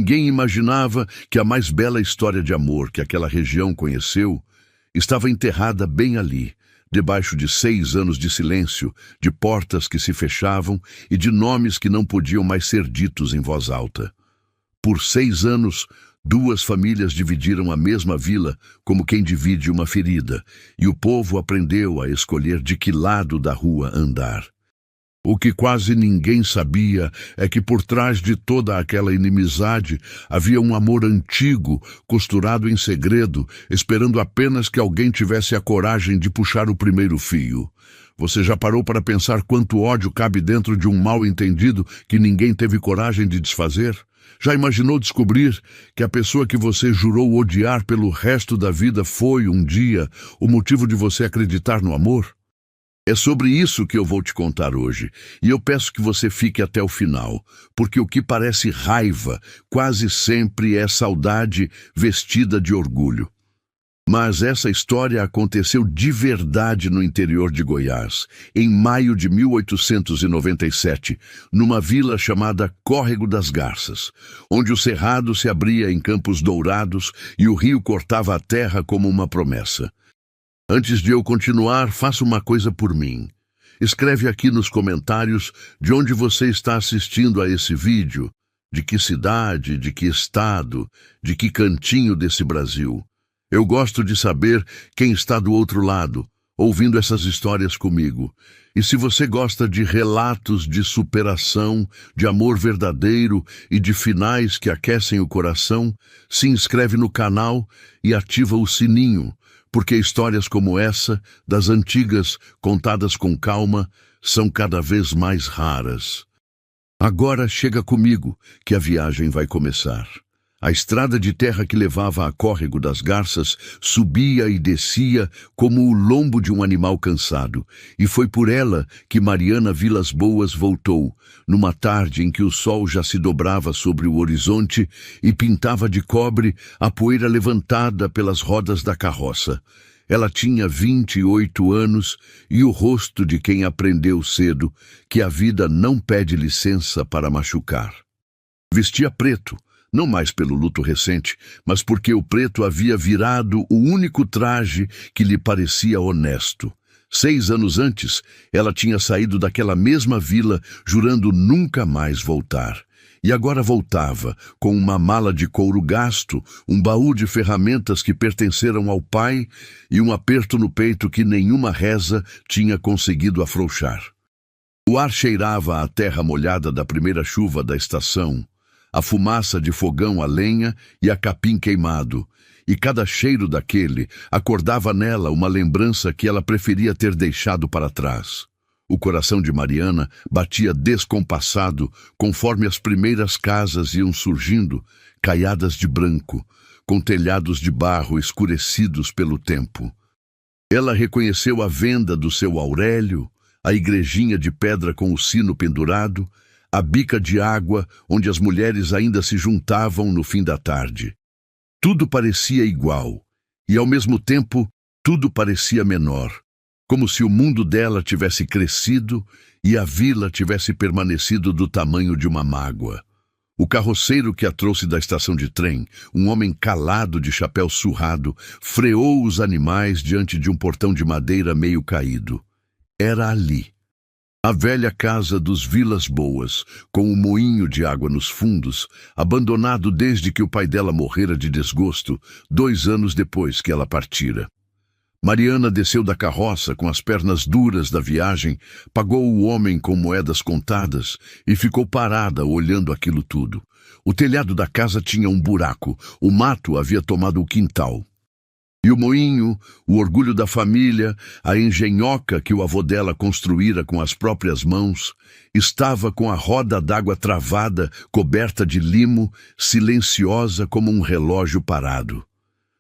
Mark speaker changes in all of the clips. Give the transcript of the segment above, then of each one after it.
Speaker 1: Ninguém imaginava que a mais bela história de amor que aquela região conheceu estava enterrada bem ali, debaixo de 6 anos de silêncio, de portas que se fechavam e de nomes que não podiam mais ser ditos em voz alta. Por 6 anos, 2 famílias dividiram a mesma vila como quem divide uma ferida, e o povo aprendeu a escolher de que lado da rua andar. O que quase ninguém sabia é que por trás de toda aquela inimizade havia um amor antigo, costurado em segredo, esperando apenas que alguém tivesse a coragem de puxar o primeiro fio. Você já parou para pensar quanto ódio cabe dentro de um mal-entendido que ninguém teve coragem de desfazer? Já imaginou descobrir que a pessoa que você jurou odiar pelo resto da vida foi, um dia, o motivo de você acreditar no amor? É sobre isso que eu vou te contar hoje, e eu peço que você fique até o final, porque o que parece raiva quase sempre é saudade vestida de orgulho. Mas essa história aconteceu de verdade no interior de Goiás, em maio de 1897, numa vila chamada Córrego das Garças, onde o cerrado se abria em campos dourados e o rio cortava a terra como uma promessa. Antes de eu continuar, faça uma coisa por mim. Escreve aqui nos comentários de onde você está assistindo a esse vídeo, de que cidade, de que estado, de que cantinho desse Brasil. Eu gosto de saber quem está do outro lado, ouvindo essas histórias comigo. E se você gosta de relatos de superação, de amor verdadeiro e de finais que aquecem o coração, se inscreve no canal e ativa o sininho, porque histórias como essa, das antigas, contadas com calma, são cada vez mais raras. Agora chega comigo, que a viagem vai começar. A estrada de terra que levava a Córrego das Garças subia e descia como o lombo de um animal cansado, e foi por ela que Mariana Vilas Boas voltou, numa tarde em que o sol já se dobrava sobre o horizonte e pintava de cobre a poeira levantada pelas rodas da carroça. Ela tinha 28 anos e o rosto de quem aprendeu cedo que a vida não pede licença para machucar. Vestia preto, não mais pelo luto recente, mas porque o preto havia virado o único traje que lhe parecia honesto. 6 anos antes, ela tinha saído daquela mesma vila, jurando nunca mais voltar. E agora voltava, com uma mala de couro gasto, um baú de ferramentas que pertenceram ao pai e um aperto no peito que nenhuma reza tinha conseguido afrouxar. O ar cheirava a terra molhada da primeira chuva da estação, a fumaça de fogão a lenha e a capim queimado, e cada cheiro daquele acordava nela uma lembrança que ela preferia ter deixado para trás. O coração de Mariana batia descompassado conforme as primeiras casas iam surgindo, caiadas de branco, com telhados de barro escurecidos pelo tempo. Ela reconheceu a venda do seu Aurélio, a igrejinha de pedra com o sino pendurado, a bica de água onde as mulheres ainda se juntavam no fim da tarde. Tudo parecia igual, e ao mesmo tempo tudo parecia menor, como se o mundo dela tivesse crescido e a vila tivesse permanecido do tamanho de uma mágoa. O carroceiro que a trouxe da estação de trem, um homem calado de chapéu surrado, freou os animais diante de um portão de madeira meio caído. Era ali. A velha casa dos Vilas Boas, com um moinho de água nos fundos, abandonado desde que o pai dela morrera de desgosto, 2 anos depois que ela partira. Mariana desceu da carroça com as pernas duras da viagem, pagou o homem com moedas contadas e ficou parada olhando aquilo tudo. O telhado da casa tinha um buraco, o mato havia tomado o quintal. E o moinho, o orgulho da família, a engenhoca que o avô dela construíra com as próprias mãos, estava com a roda d'água travada, coberta de limo, silenciosa como um relógio parado.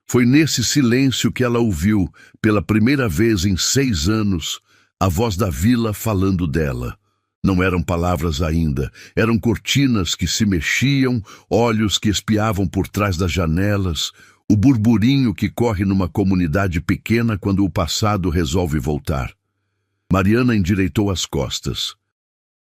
Speaker 1: Foi nesse silêncio que ela ouviu, pela primeira vez em 6 anos, a voz da vila falando dela. Não eram palavras ainda, eram cortinas que se mexiam, olhos que espiavam por trás das janelas, o burburinho que corre numa comunidade pequena quando o passado resolve voltar. Mariana endireitou as costas.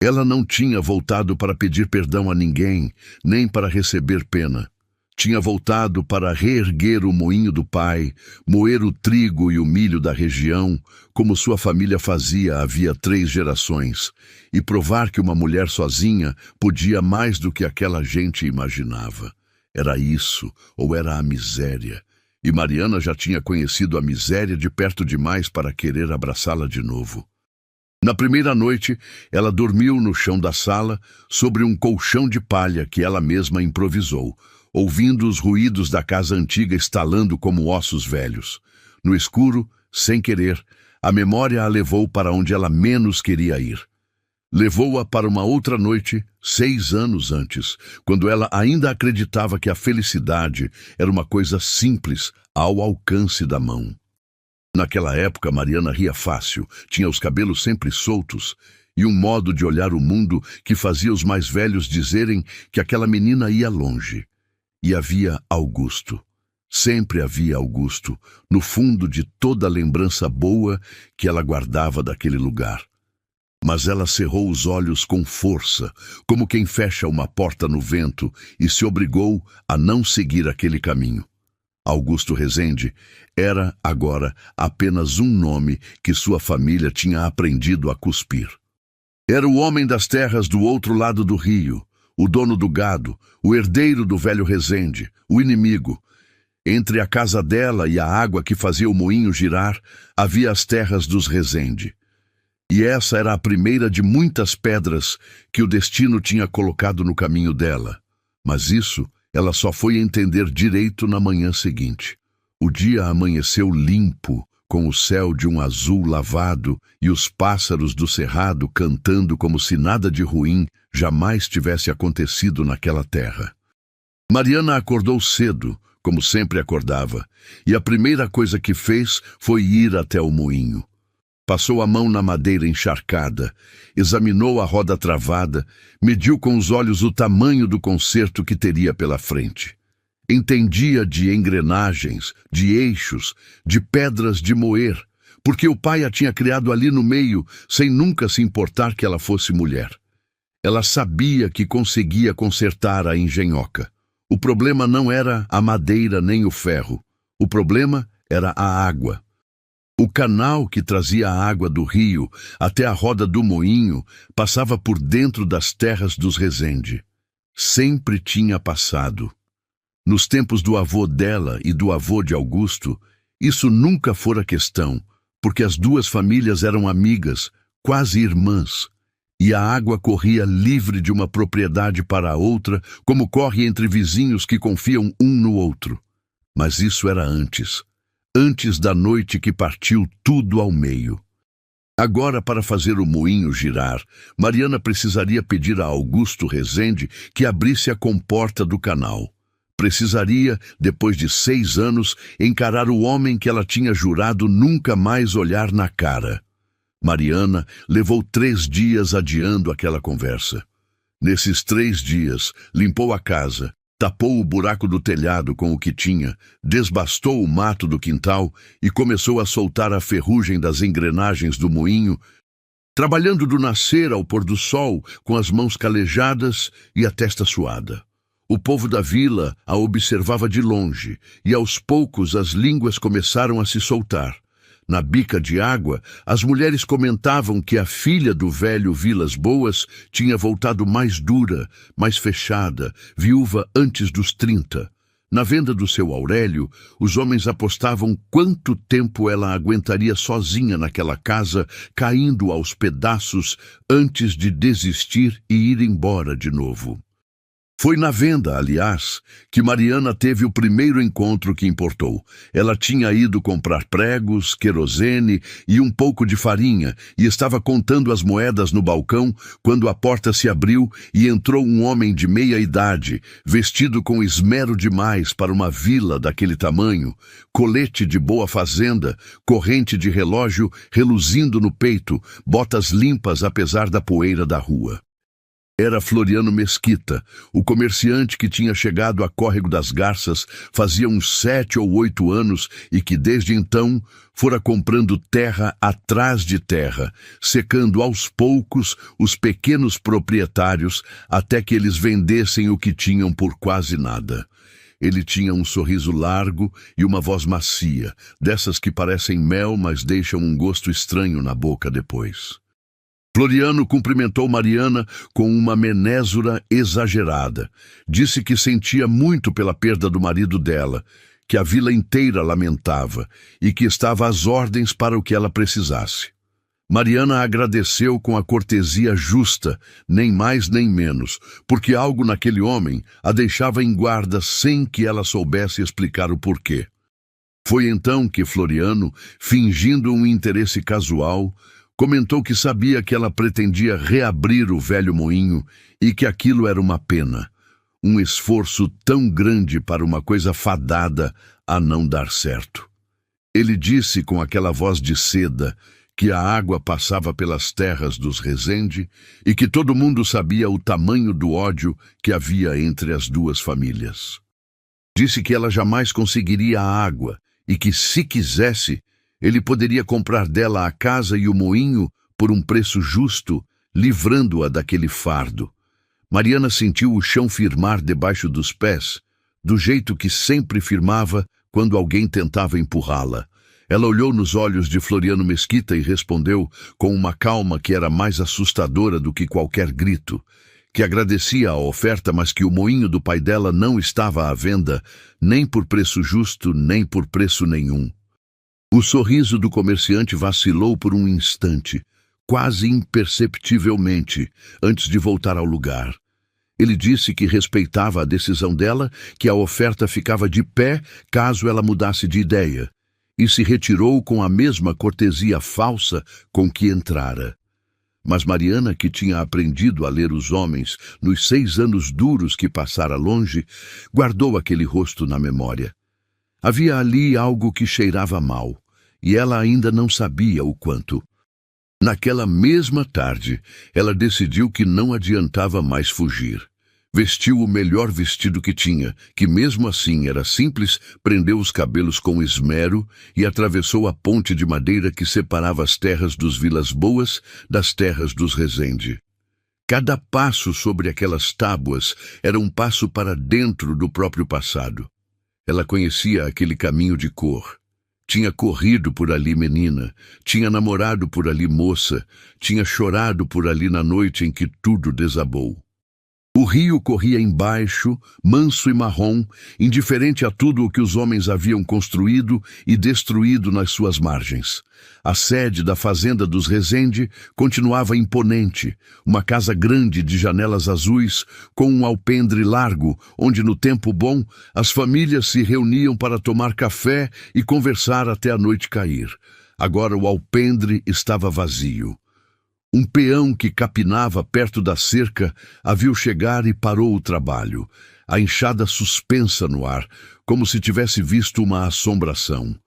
Speaker 1: Ela não tinha voltado para pedir perdão a ninguém, nem para receber pena. Tinha voltado para reerguer o moinho do pai, moer o trigo e o milho da região, como sua família fazia havia 3 gerações, e provar que uma mulher sozinha podia mais do que aquela gente imaginava. Era isso, ou era a miséria. E Mariana já tinha conhecido a miséria de perto demais para querer abraçá-la de novo. Na primeira noite, ela dormiu no chão da sala, sobre um colchão de palha que ela mesma improvisou, ouvindo os ruídos da casa antiga estalando como ossos velhos. No escuro, sem querer, a memória a levou para onde ela menos queria ir. Levou-a para uma outra noite, 6 anos antes, quando ela ainda acreditava que a felicidade era uma coisa simples, ao alcance da mão. Naquela época, Mariana ria fácil, tinha os cabelos sempre soltos e um modo de olhar o mundo que fazia os mais velhos dizerem que aquela menina ia longe. E havia Augusto. Sempre havia Augusto, no fundo de toda a lembrança boa que ela guardava daquele lugar. Mas ela cerrou os olhos com força, como quem fecha uma porta no vento, e se obrigou a não seguir aquele caminho. Augusto Rezende era, agora, apenas um nome que sua família tinha aprendido a cuspir. Era o homem das terras do outro lado do rio, o dono do gado, o herdeiro do velho Rezende, o inimigo. Entre a casa dela e a água que fazia o moinho girar, havia as terras dos Rezende. E essa era a primeira de muitas pedras que o destino tinha colocado no caminho dela. Mas isso ela só foi entender direito na manhã seguinte. O dia amanheceu limpo, com o céu de um azul lavado e os pássaros do cerrado cantando como se nada de ruim jamais tivesse acontecido naquela terra. Mariana acordou cedo, como sempre acordava, e a primeira coisa que fez foi ir até o moinho. Passou a mão na madeira encharcada, examinou a roda travada, mediu com os olhos o tamanho do concerto que teria pela frente. Entendia de engrenagens, de eixos, de pedras de moer, porque o pai a tinha criado ali no meio, sem nunca se importar que ela fosse mulher. Ela sabia que conseguia consertar a engenhoca. O problema não era a madeira nem o ferro. O problema era a água. O canal que trazia a água do rio até a roda do moinho passava por dentro das terras dos Rezende. Sempre tinha passado. Nos tempos do avô dela e do avô de Augusto, isso nunca fora questão, porque as duas famílias eram amigas, quase irmãs, e a água corria livre de uma propriedade para a outra, como corre entre vizinhos que confiam um no outro. Mas isso era antes da noite que partiu tudo ao meio. Agora, para fazer o moinho girar, Mariana precisaria pedir a Augusto Rezende que abrisse a comporta do canal. Precisaria, depois de 6 anos, encarar o homem que ela tinha jurado nunca mais olhar na cara. Mariana levou 3 dias adiando aquela conversa. Nesses 3 dias, limpou a casa, tapou o buraco do telhado com o que tinha, desbastou o mato do quintal e começou a soltar a ferrugem das engrenagens do moinho, trabalhando do nascer ao pôr do sol com as mãos calejadas e a testa suada. O povo da vila a observava de longe e aos poucos as línguas começaram a se soltar. Na bica de água, as mulheres comentavam que a filha do velho Vilas Boas tinha voltado mais dura, mais fechada, viúva antes dos 30. Na venda do seu Aurélio, os homens apostavam quanto tempo ela aguentaria sozinha naquela casa, caindo aos pedaços antes de desistir e ir embora de novo. Foi na venda, aliás, que Mariana teve o primeiro encontro que importou. Ela tinha ido comprar pregos, querosene e um pouco de farinha e estava contando as moedas no balcão quando a porta se abriu e entrou um homem de meia idade, vestido com esmero demais para uma vila daquele tamanho, colete de boa fazenda, corrente de relógio reluzindo no peito, botas limpas apesar da poeira da rua. Era Floriano Mesquita, o comerciante que tinha chegado a Córrego das Garças fazia uns 7 ou 8 anos e que desde então fora comprando terra atrás de terra, secando aos poucos os pequenos proprietários até que eles vendessem o que tinham por quase nada. Ele tinha um sorriso largo e uma voz macia, dessas que parecem mel, mas deixam um gosto estranho na boca depois. Floriano cumprimentou Mariana com uma menésura exagerada. Disse que sentia muito pela perda do marido dela, que a vila inteira lamentava e que estava às ordens para o que ela precisasse. Mariana agradeceu com a cortesia justa, nem mais nem menos, porque algo naquele homem a deixava em guarda sem que ela soubesse explicar o porquê. Foi então que Floriano, fingindo um interesse casual, comentou que sabia que ela pretendia reabrir o velho moinho e que aquilo era uma pena, um esforço tão grande para uma coisa fadada a não dar certo. Ele disse com aquela voz de seda que a água passava pelas terras dos Rezende e que todo mundo sabia o tamanho do ódio que havia entre as duas famílias. Disse que ela jamais conseguiria a água e que, se quisesse, ele poderia comprar dela a casa e o moinho por um preço justo, livrando-a daquele fardo. Mariana sentiu o chão firmar debaixo dos pés, do jeito que sempre firmava quando alguém tentava empurrá-la. Ela olhou nos olhos de Floriano Mesquita e respondeu com uma calma que era mais assustadora do que qualquer grito, que agradecia a oferta, mas que o moinho do pai dela não estava à venda, nem por preço justo, nem por preço nenhum. O sorriso do comerciante vacilou por um instante, quase imperceptivelmente, antes de voltar ao lugar. Ele disse que respeitava a decisão dela, que a oferta ficava de pé caso ela mudasse de ideia, e se retirou com a mesma cortesia falsa com que entrara. Mas Mariana, que tinha aprendido a ler os homens nos 6 anos duros que passara longe, guardou aquele rosto na memória. Havia ali algo que cheirava mal, e ela ainda não sabia o quanto. Naquela mesma tarde, ela decidiu que não adiantava mais fugir. Vestiu o melhor vestido que tinha, que mesmo assim era simples, prendeu os cabelos com esmero e atravessou a ponte de madeira que separava as terras dos Vilas Boas das terras dos Rezende. Cada passo sobre aquelas tábuas era um passo para dentro do próprio passado. Ela conhecia aquele caminho de cor. Tinha corrido por ali menina, tinha namorado por ali moça, tinha chorado por ali na noite em que tudo desabou. O rio corria embaixo, manso e marrom, indiferente a tudo o que os homens haviam construído e destruído nas suas margens. A sede da fazenda dos Rezende continuava imponente, uma casa grande de janelas azuis, com um alpendre largo, onde no tempo bom as famílias se reuniam para tomar café e conversar até a noite cair. Agora o alpendre estava vazio. Um peão que capinava perto da cerca a viu chegar e parou o trabalho, a enxada suspensa no ar, como se tivesse visto uma assombração.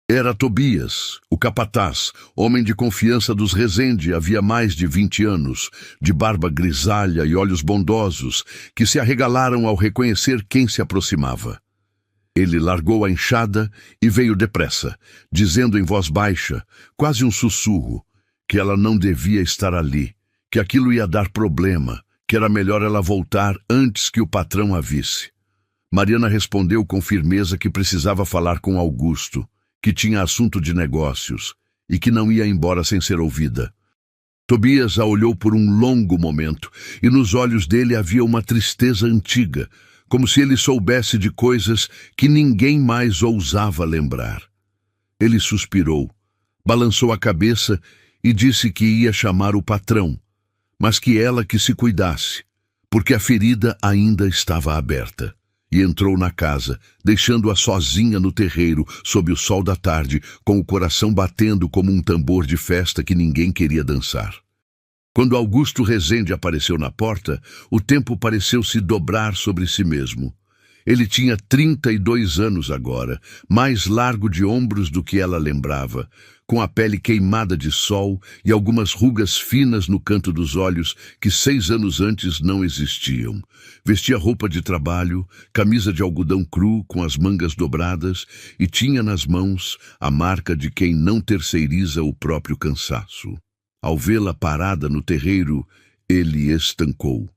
Speaker 1: Era Tobias, o capataz, homem de confiança dos Rezende havia mais de 20 anos, de barba grisalha e olhos bondosos, que se arregalaram ao reconhecer quem se aproximava. Ele largou a enxada e veio depressa, dizendo em voz baixa, quase um sussurro, que ela não devia estar ali, que aquilo ia dar problema, que era melhor ela voltar antes que o patrão a visse. Mariana respondeu com firmeza que precisava falar com Augusto, que tinha assunto de negócios e que não ia embora sem ser ouvida. Tobias a olhou por um longo momento e nos olhos dele havia uma tristeza antiga, como se ele soubesse de coisas que ninguém mais ousava lembrar. Ele suspirou, balançou a cabeça e disse que ia chamar o patrão, mas que ela que se cuidasse, porque a ferida ainda estava aberta. E entrou na casa, deixando-a sozinha no terreiro, sob o sol da tarde, com o coração batendo como um tambor de festa que ninguém queria dançar. Quando Augusto Rezende apareceu na porta, o tempo pareceu se dobrar sobre si mesmo. Ele tinha 32 anos agora, mais largo de ombros do que ela lembrava, com a pele queimada de sol e algumas rugas finas no canto dos olhos que 6 anos antes não existiam. Vestia roupa de trabalho, camisa de algodão cru com as mangas dobradas e tinha nas mãos a marca de quem não terceiriza o próprio cansaço. Ao vê-la parada no terreiro, ele estancou.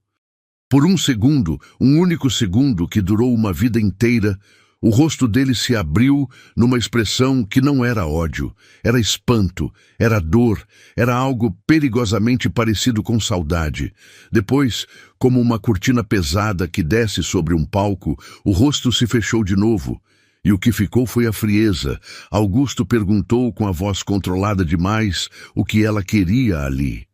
Speaker 1: Por um segundo, um único segundo que durou uma vida inteira, o rosto dele se abriu numa expressão que não era ódio, era espanto, era dor, era algo perigosamente parecido com saudade. Depois, como uma cortina pesada que desce sobre um palco, o rosto se fechou de novo. E o que ficou foi a frieza. Augusto perguntou com a voz controlada demais o que ela queria ali.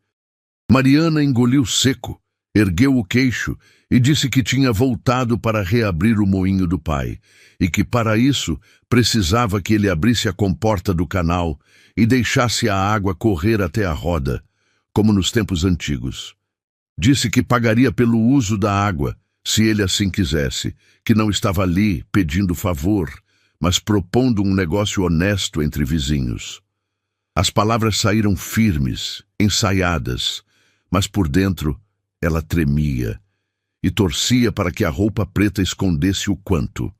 Speaker 1: Mariana engoliu seco. Ergueu o queixo e disse que tinha voltado para reabrir o moinho do pai, e que para isso precisava que ele abrisse a comporta do canal e deixasse a água correr até a roda, como nos tempos antigos. Disse que pagaria pelo uso da água, se ele assim quisesse, que não estava ali pedindo favor, mas propondo um negócio honesto entre vizinhos. As palavras saíram firmes, ensaiadas, mas por dentro ela tremia e torcia para que a roupa preta escondesse o quanto.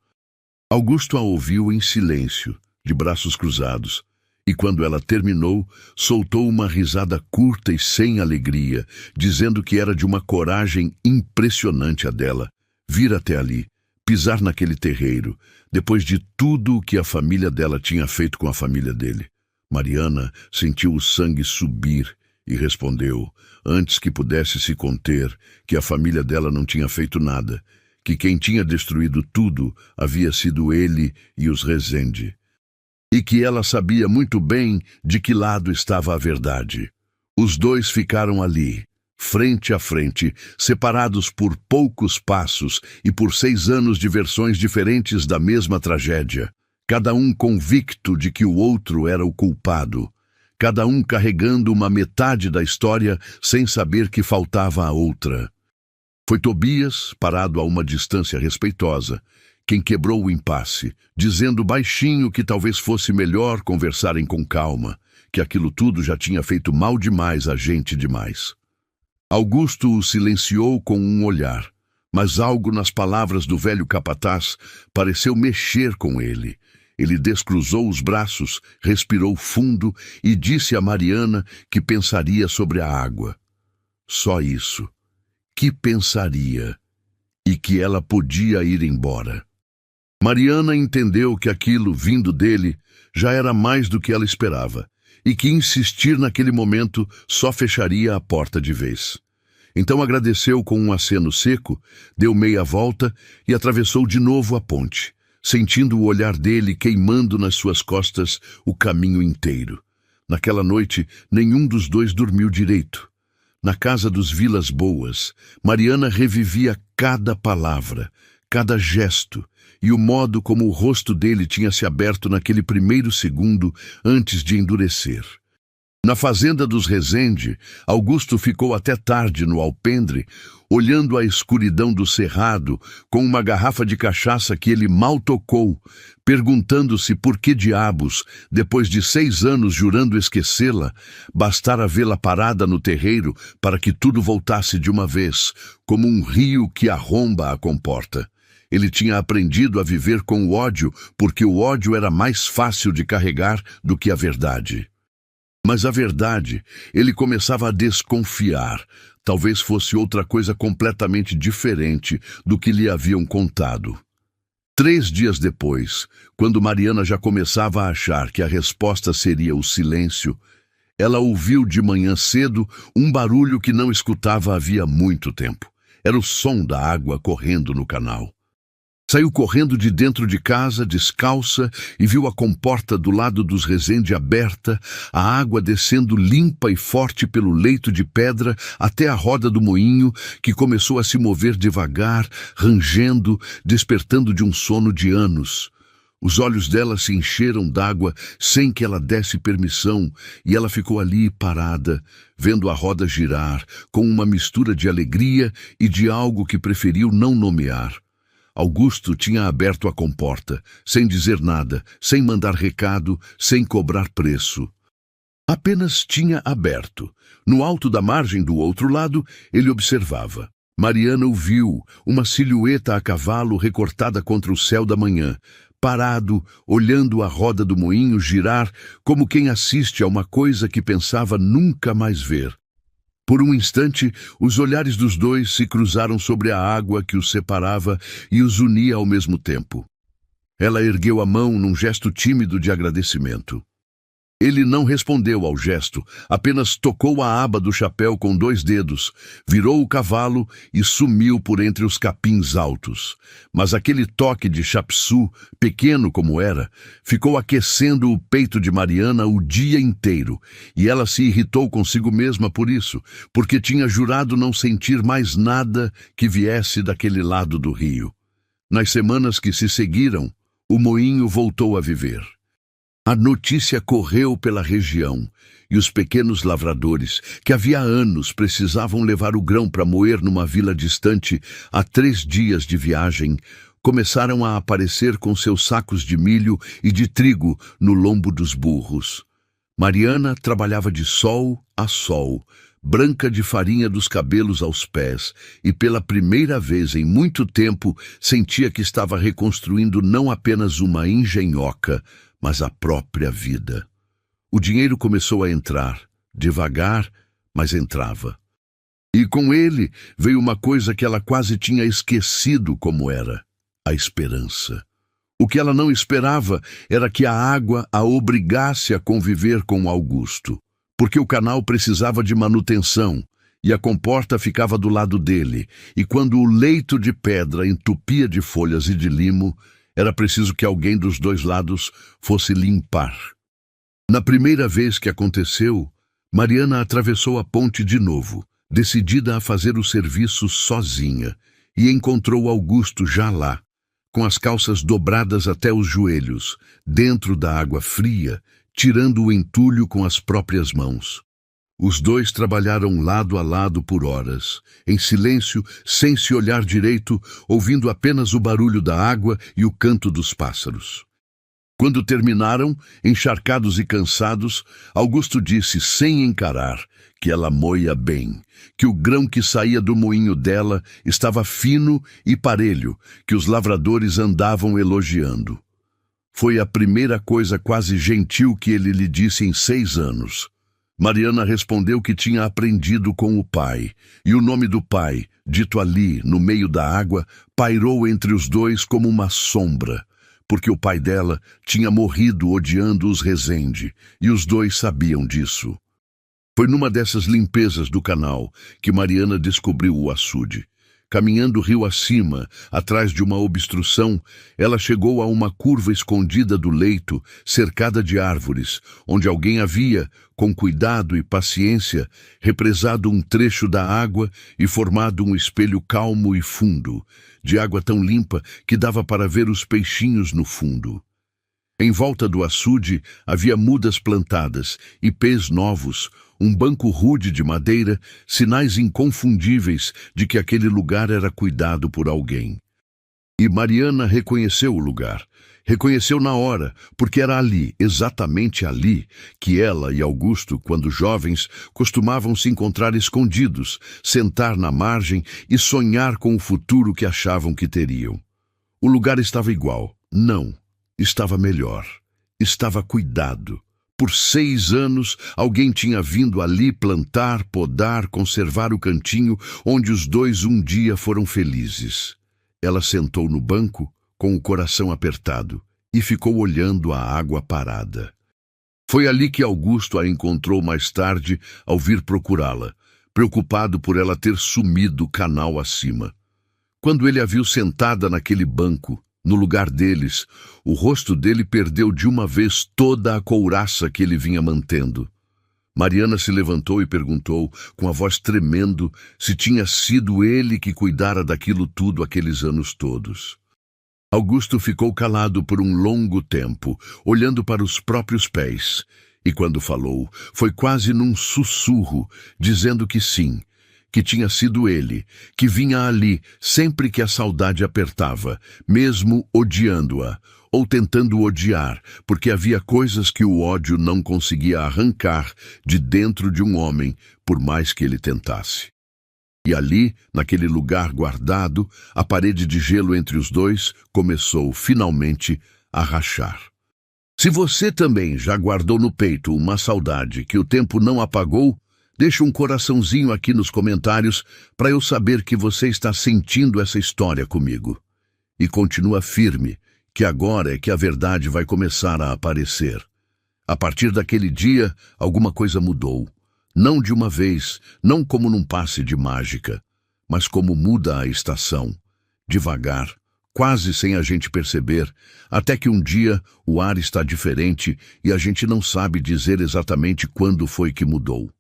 Speaker 1: Augusto a ouviu em silêncio, de braços cruzados, e quando ela terminou, soltou uma risada curta e sem alegria, dizendo que era de uma coragem impressionante a dela, vir até ali, pisar naquele terreiro, depois de tudo o que a família dela tinha feito com a família dele. Mariana sentiu o sangue subir e respondeu, antes que pudesse se conter, que a família dela não tinha feito nada, que quem tinha destruído tudo havia sido ele e os Rezende, e que ela sabia muito bem de que lado estava a verdade. Os dois ficaram ali, frente a frente, separados por poucos passos e por 6 anos de versões diferentes da mesma tragédia, cada um convicto de que o outro era o culpado, cada um carregando uma metade da história sem saber que faltava a outra. Foi Tobias, parado a uma distância respeitosa, quem quebrou o impasse, dizendo baixinho que talvez fosse melhor conversarem com calma, que aquilo tudo já tinha feito mal demais a gente demais. Augusto o silenciou com um olhar, mas algo nas palavras do velho capataz pareceu mexer com ele. Ele descruzou os braços, respirou fundo e disse a Mariana que pensaria sobre a água. Só isso. Que pensaria. E que ela podia ir embora. Mariana entendeu que aquilo, vindo dele, já era mais do que ela esperava, e que insistir naquele momento só fecharia a porta de vez. Então agradeceu com um aceno seco, deu meia volta e atravessou de novo a ponte, sentindo o olhar dele queimando nas suas costas o caminho inteiro. Naquela noite, nenhum dos dois dormiu direito. Na casa dos Vilas Boas, Mariana revivia cada palavra, cada gesto, e o modo como o rosto dele tinha se aberto naquele primeiro segundo antes de endurecer. Na fazenda dos Rezende, Augusto ficou até tarde no alpendre, olhando a escuridão do cerrado com uma garrafa de cachaça que ele mal tocou, perguntando-se por que diabos, depois de 6 anos jurando esquecê-la, bastara vê-la parada no terreiro para que tudo voltasse de uma vez, como um rio que arromba a comporta. Ele tinha aprendido a viver com o ódio porque o ódio era mais fácil de carregar do que a verdade. Mas a verdade, ele começava a desconfiar. Talvez fosse outra coisa completamente diferente do que lhe haviam contado. 3 dias depois, quando Mariana já começava a achar que a resposta seria o silêncio, ela ouviu de manhã cedo um barulho que não escutava havia muito tempo. Era o som da água correndo no canal. Saiu correndo de dentro de casa, descalça, e viu a comporta do lado dos Rezende aberta, a água descendo limpa e forte pelo leito de pedra até a roda do moinho, que começou a se mover devagar, rangendo, despertando de um sono de anos. Os olhos dela se encheram d'água sem que ela desse permissão, e ela ficou ali parada, vendo a roda girar, com uma mistura de alegria e de algo que preferiu não nomear. Augusto tinha aberto a comporta, sem dizer nada, sem mandar recado, sem cobrar preço. Apenas tinha aberto. No alto da margem do outro lado, ele observava. Mariana o viu, uma silhueta a cavalo recortada contra o céu da manhã, parado, olhando a roda do moinho girar, como quem assiste a uma coisa que pensava nunca mais ver. Por um instante, os olhares dos dois se cruzaram sobre a água que os separava e os unia ao mesmo tempo. Ela ergueu a mão num gesto tímido de agradecimento. Ele não respondeu ao gesto, apenas tocou a aba do chapéu com 2 dedos, virou o cavalo e sumiu por entre os capins altos. Mas aquele toque de chapsú, pequeno como era, ficou aquecendo o peito de Mariana o dia inteiro, e ela se irritou consigo mesma por isso, porque tinha jurado não sentir mais nada que viesse daquele lado do rio. Nas semanas que se seguiram, o moinho voltou a viver. A notícia correu pela região, e os pequenos lavradores, que havia anos precisavam levar o grão para moer numa vila distante a 3 dias de viagem, começaram a aparecer com seus sacos de milho e de trigo no lombo dos burros. Mariana trabalhava de sol a sol, branca de farinha dos cabelos aos pés, e pela primeira vez em muito tempo sentia que estava reconstruindo não apenas uma engenhoca, mas a própria vida. O dinheiro começou a entrar, devagar, mas entrava. E com ele veio uma coisa que ela quase tinha esquecido como era: a esperança. O que ela não esperava era que a água a obrigasse a conviver com Augusto, porque o canal precisava de manutenção, e a comporta ficava do lado dele, e quando o leito de pedra entupia de folhas e de limo, era preciso que alguém dos 2 lados fosse limpar. Na primeira vez que aconteceu, Mariana atravessou a ponte de novo, decidida a fazer o serviço sozinha, e encontrou Augusto já lá, com as calças dobradas até os joelhos, dentro da água fria, tirando o entulho com as próprias mãos. Os 2 trabalharam lado a lado por horas, em silêncio, sem se olhar direito, ouvindo apenas o barulho da água e o canto dos pássaros. Quando terminaram, encharcados e cansados, Augusto disse, sem encarar, que ela moía bem, que o grão que saía do moinho dela estava fino e parelho, que os lavradores andavam elogiando. Foi a primeira coisa quase gentil que ele lhe disse em 6 anos. Mariana respondeu que tinha aprendido com o pai, e o nome do pai, dito ali, no meio da água, pairou entre os 2 como uma sombra, porque o pai dela tinha morrido odiando os Rezende, e os 2 sabiam disso. Foi numa dessas limpezas do canal que Mariana descobriu o açude. Caminhando rio acima, atrás de uma obstrução, ela chegou a uma curva escondida do leito, cercada de árvores, onde alguém havia, com cuidado e paciência, represado um trecho da água e formado um espelho calmo e fundo, de água tão limpa que dava para ver os peixinhos no fundo. Em volta do açude havia mudas plantadas, ipês novos, um banco rude de madeira, sinais inconfundíveis de que aquele lugar era cuidado por alguém. E Mariana reconheceu o lugar. Reconheceu na hora, porque era ali, exatamente ali, que ela e Augusto, quando jovens, costumavam se encontrar escondidos, sentar na margem e sonhar com o futuro que achavam que teriam. O lugar estava igual. Não, estava melhor. Estava cuidado. Por 6 anos, alguém tinha vindo ali plantar, podar, conservar o cantinho onde os 2 um dia foram felizes. Ela sentou no banco, com o coração apertado, e ficou olhando a água parada. Foi ali que Augusto a encontrou mais tarde ao vir procurá-la, preocupado por ela ter sumido canal acima. Quando ele a viu sentada naquele banco, no lugar deles, o rosto dele perdeu de uma vez toda a couraça que ele vinha mantendo. Mariana se levantou e perguntou, com a voz tremendo, se tinha sido ele que cuidara daquilo tudo aqueles anos todos. Augusto ficou calado por um longo tempo, olhando para os próprios pés, e quando falou, foi quase num sussurro, dizendo que sim, que tinha sido ele, que vinha ali sempre que a saudade apertava, mesmo odiando-a, ou tentando odiar, porque havia coisas que o ódio não conseguia arrancar de dentro de um homem, por mais que ele tentasse. E ali, naquele lugar guardado, a parede de gelo entre os dois começou, finalmente, a rachar. Se você também já guardou no peito uma saudade que o tempo não apagou, deixe um coraçãozinho aqui nos comentários para eu saber que você está sentindo essa história comigo. E continua firme, que agora é que a verdade vai começar a aparecer. A partir daquele dia, alguma coisa mudou. Não de uma vez, não como num passe de mágica, mas como muda a estação. Devagar, quase sem a gente perceber, até que um dia o ar está diferente e a gente não sabe dizer exatamente quando foi que mudou.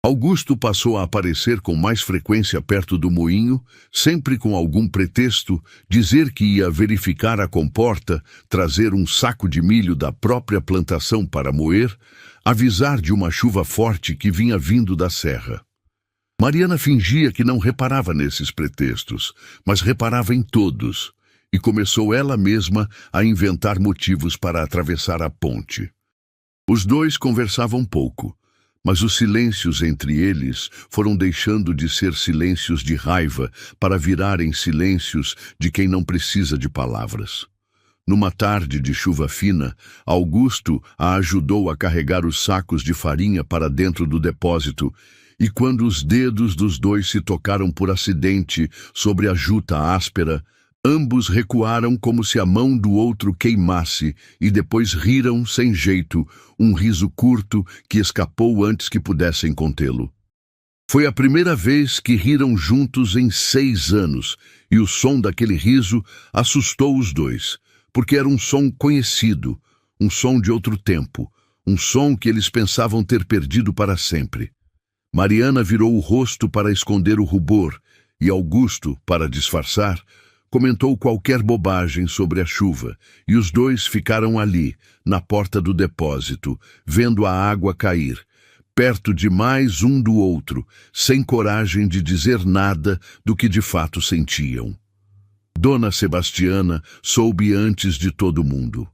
Speaker 1: Augusto passou a aparecer com mais frequência perto do moinho, sempre com algum pretexto, dizer que ia verificar a comporta, trazer um saco de milho da própria plantação para moer, avisar de uma chuva forte que vinha vindo da serra. Mariana fingia que não reparava nesses pretextos, mas reparava em todos, e começou ela mesma a inventar motivos para atravessar a ponte. Os dois conversavam pouco, mas os silêncios entre eles foram deixando de ser silêncios de raiva para virarem silêncios de quem não precisa de palavras. Numa tarde de chuva fina, Augusto a ajudou a carregar os sacos de farinha para dentro do depósito, e quando os dedos dos dois se tocaram por acidente sobre a juta áspera, ambos recuaram como se a mão do outro queimasse e depois riram sem jeito, um riso curto que escapou antes que pudessem contê-lo. Foi a primeira vez que riram juntos em 6 anos, e o som daquele riso assustou os dois, porque era um som conhecido, um som de outro tempo, um som que eles pensavam ter perdido para sempre. Mariana virou o rosto para esconder o rubor, e Augusto, para disfarçar, comentou qualquer bobagem sobre a chuva, e os dois ficaram ali, na porta do depósito, vendo a água cair, perto demais um do outro, sem coragem de dizer nada do que de fato sentiam. Dona Sebastiana soube antes de todo mundo.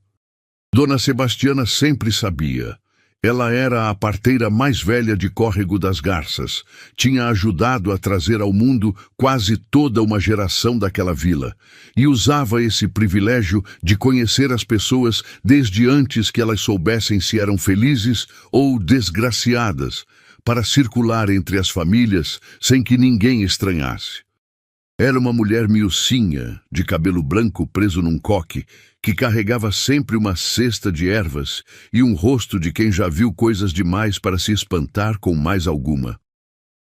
Speaker 1: Dona Sebastiana sempre sabia. Ela era a parteira mais velha de Córrego das Garças. Tinha ajudado a trazer ao mundo quase toda uma geração daquela vila, e usava esse privilégio de conhecer as pessoas desde antes que elas soubessem se eram felizes ou desgraciadas, para circular entre as famílias sem que ninguém estranhasse. Era uma mulher miucinha, de cabelo branco preso num coque, que carregava sempre uma cesta de ervas e um rosto de quem já viu coisas demais para se espantar com mais alguma.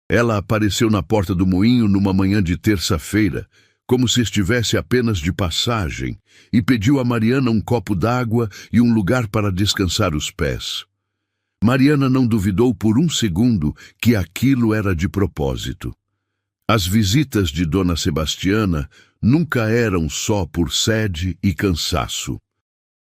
Speaker 1: Ela apareceu na porta do moinho numa manhã de terça-feira, como se estivesse apenas de passagem, e pediu a Mariana um copo d'água e um lugar para descansar os pés. Mariana não duvidou por um segundo que aquilo era de propósito. As visitas de Dona Sebastiana nunca eram só por sede e cansaço.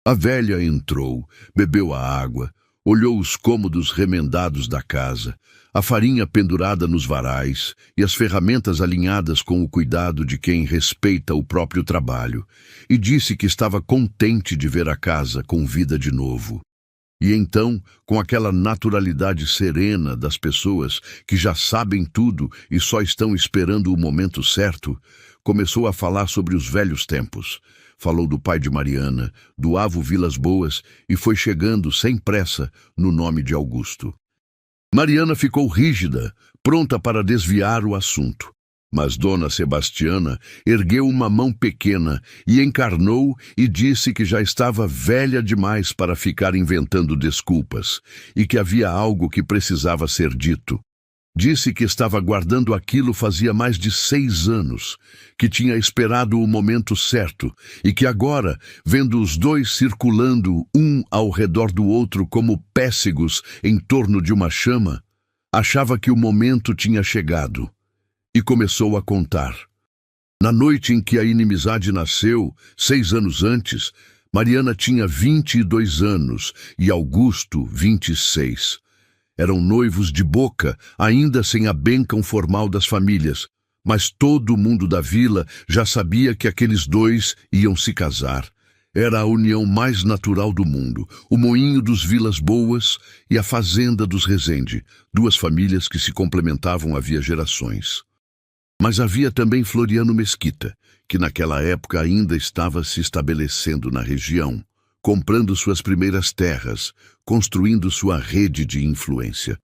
Speaker 1: A velha entrou, bebeu a água, olhou os cômodos remendados da casa, a farinha pendurada nos varais e as ferramentas alinhadas com o cuidado de quem respeita o próprio trabalho, e disse que estava contente de ver a casa com vida de novo. E então, com aquela naturalidade serena das pessoas que já sabem tudo e só estão esperando o momento certo, começou a falar sobre os velhos tempos. Falou do pai de Mariana, do avô Vilas Boas, e foi chegando sem pressa no nome de Augusto. Mariana ficou rígida, pronta para desviar o assunto. Mas Dona Sebastiana ergueu uma mão pequena e encarnou e disse que já estava velha demais para ficar inventando desculpas e que havia algo que precisava ser dito. Disse que estava guardando aquilo fazia mais de 6 anos, que tinha esperado o momento certo e que agora, vendo os dois circulando um ao redor do outro como pêssegos em torno de uma chama, achava que o momento tinha chegado. E começou a contar. Na noite em que a inimizade nasceu, 6 anos antes, Mariana tinha 22 anos e Augusto 26. Eram noivos de boca, ainda sem a bênção formal das famílias, mas todo mundo da vila já sabia que aqueles dois iam se casar. Era a união mais natural do mundo, o moinho dos Vilas Boas e a fazenda dos Rezende, duas famílias que se complementavam havia gerações. Mas havia também Floriano Mesquita, que naquela época ainda estava se estabelecendo na região, comprando suas primeiras terras, construindo sua rede de influência.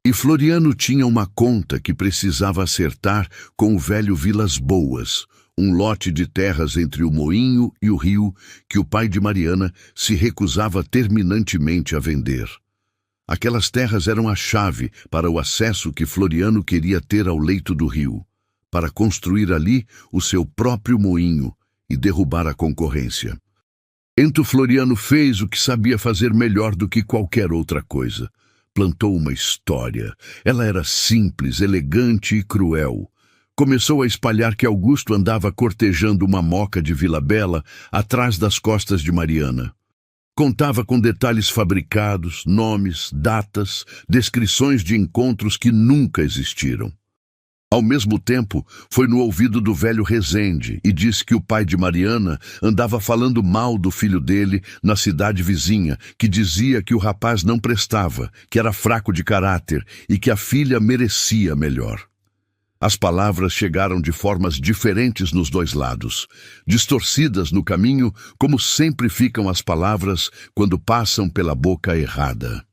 Speaker 1: E Floriano tinha uma conta que precisava acertar com o velho Vilas Boas, um lote de terras entre o moinho e o rio que o pai de Mariana se recusava terminantemente a vender. Aquelas terras eram a chave para o acesso que Floriano queria ter ao leito do rio, para construir ali o seu próprio moinho e derrubar a concorrência. Então Floriano fez o que sabia fazer melhor do que qualquer outra coisa. Plantou uma história. Ela era simples, elegante e cruel. Começou a espalhar que Augusto andava cortejando uma moca de Vila Bela atrás das costas de Mariana. Contava com detalhes fabricados, nomes, datas, descrições de encontros que nunca existiram. Ao mesmo tempo, foi no ouvido do velho Rezende e disse que o pai de Mariana andava falando mal do filho dele na cidade vizinha, que dizia que o rapaz não prestava, que era fraco de caráter e que a filha merecia melhor. As palavras chegaram de formas diferentes nos dois lados, distorcidas no caminho, como sempre ficam as palavras quando passam pela boca errada.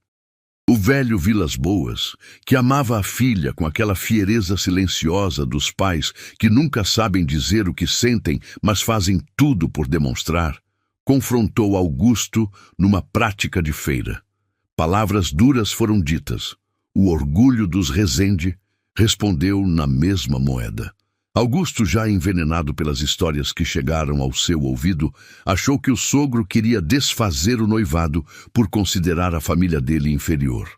Speaker 1: O velho Vilas Boas, que amava a filha com aquela fiereza silenciosa dos pais que nunca sabem dizer o que sentem, mas fazem tudo por demonstrar, confrontou Augusto numa prática de feira. Palavras duras foram ditas. O orgulho dos Rezende respondeu na mesma moeda. Augusto, já envenenado pelas histórias que chegaram ao seu ouvido, achou que o sogro queria desfazer o noivado por considerar a família dele inferior.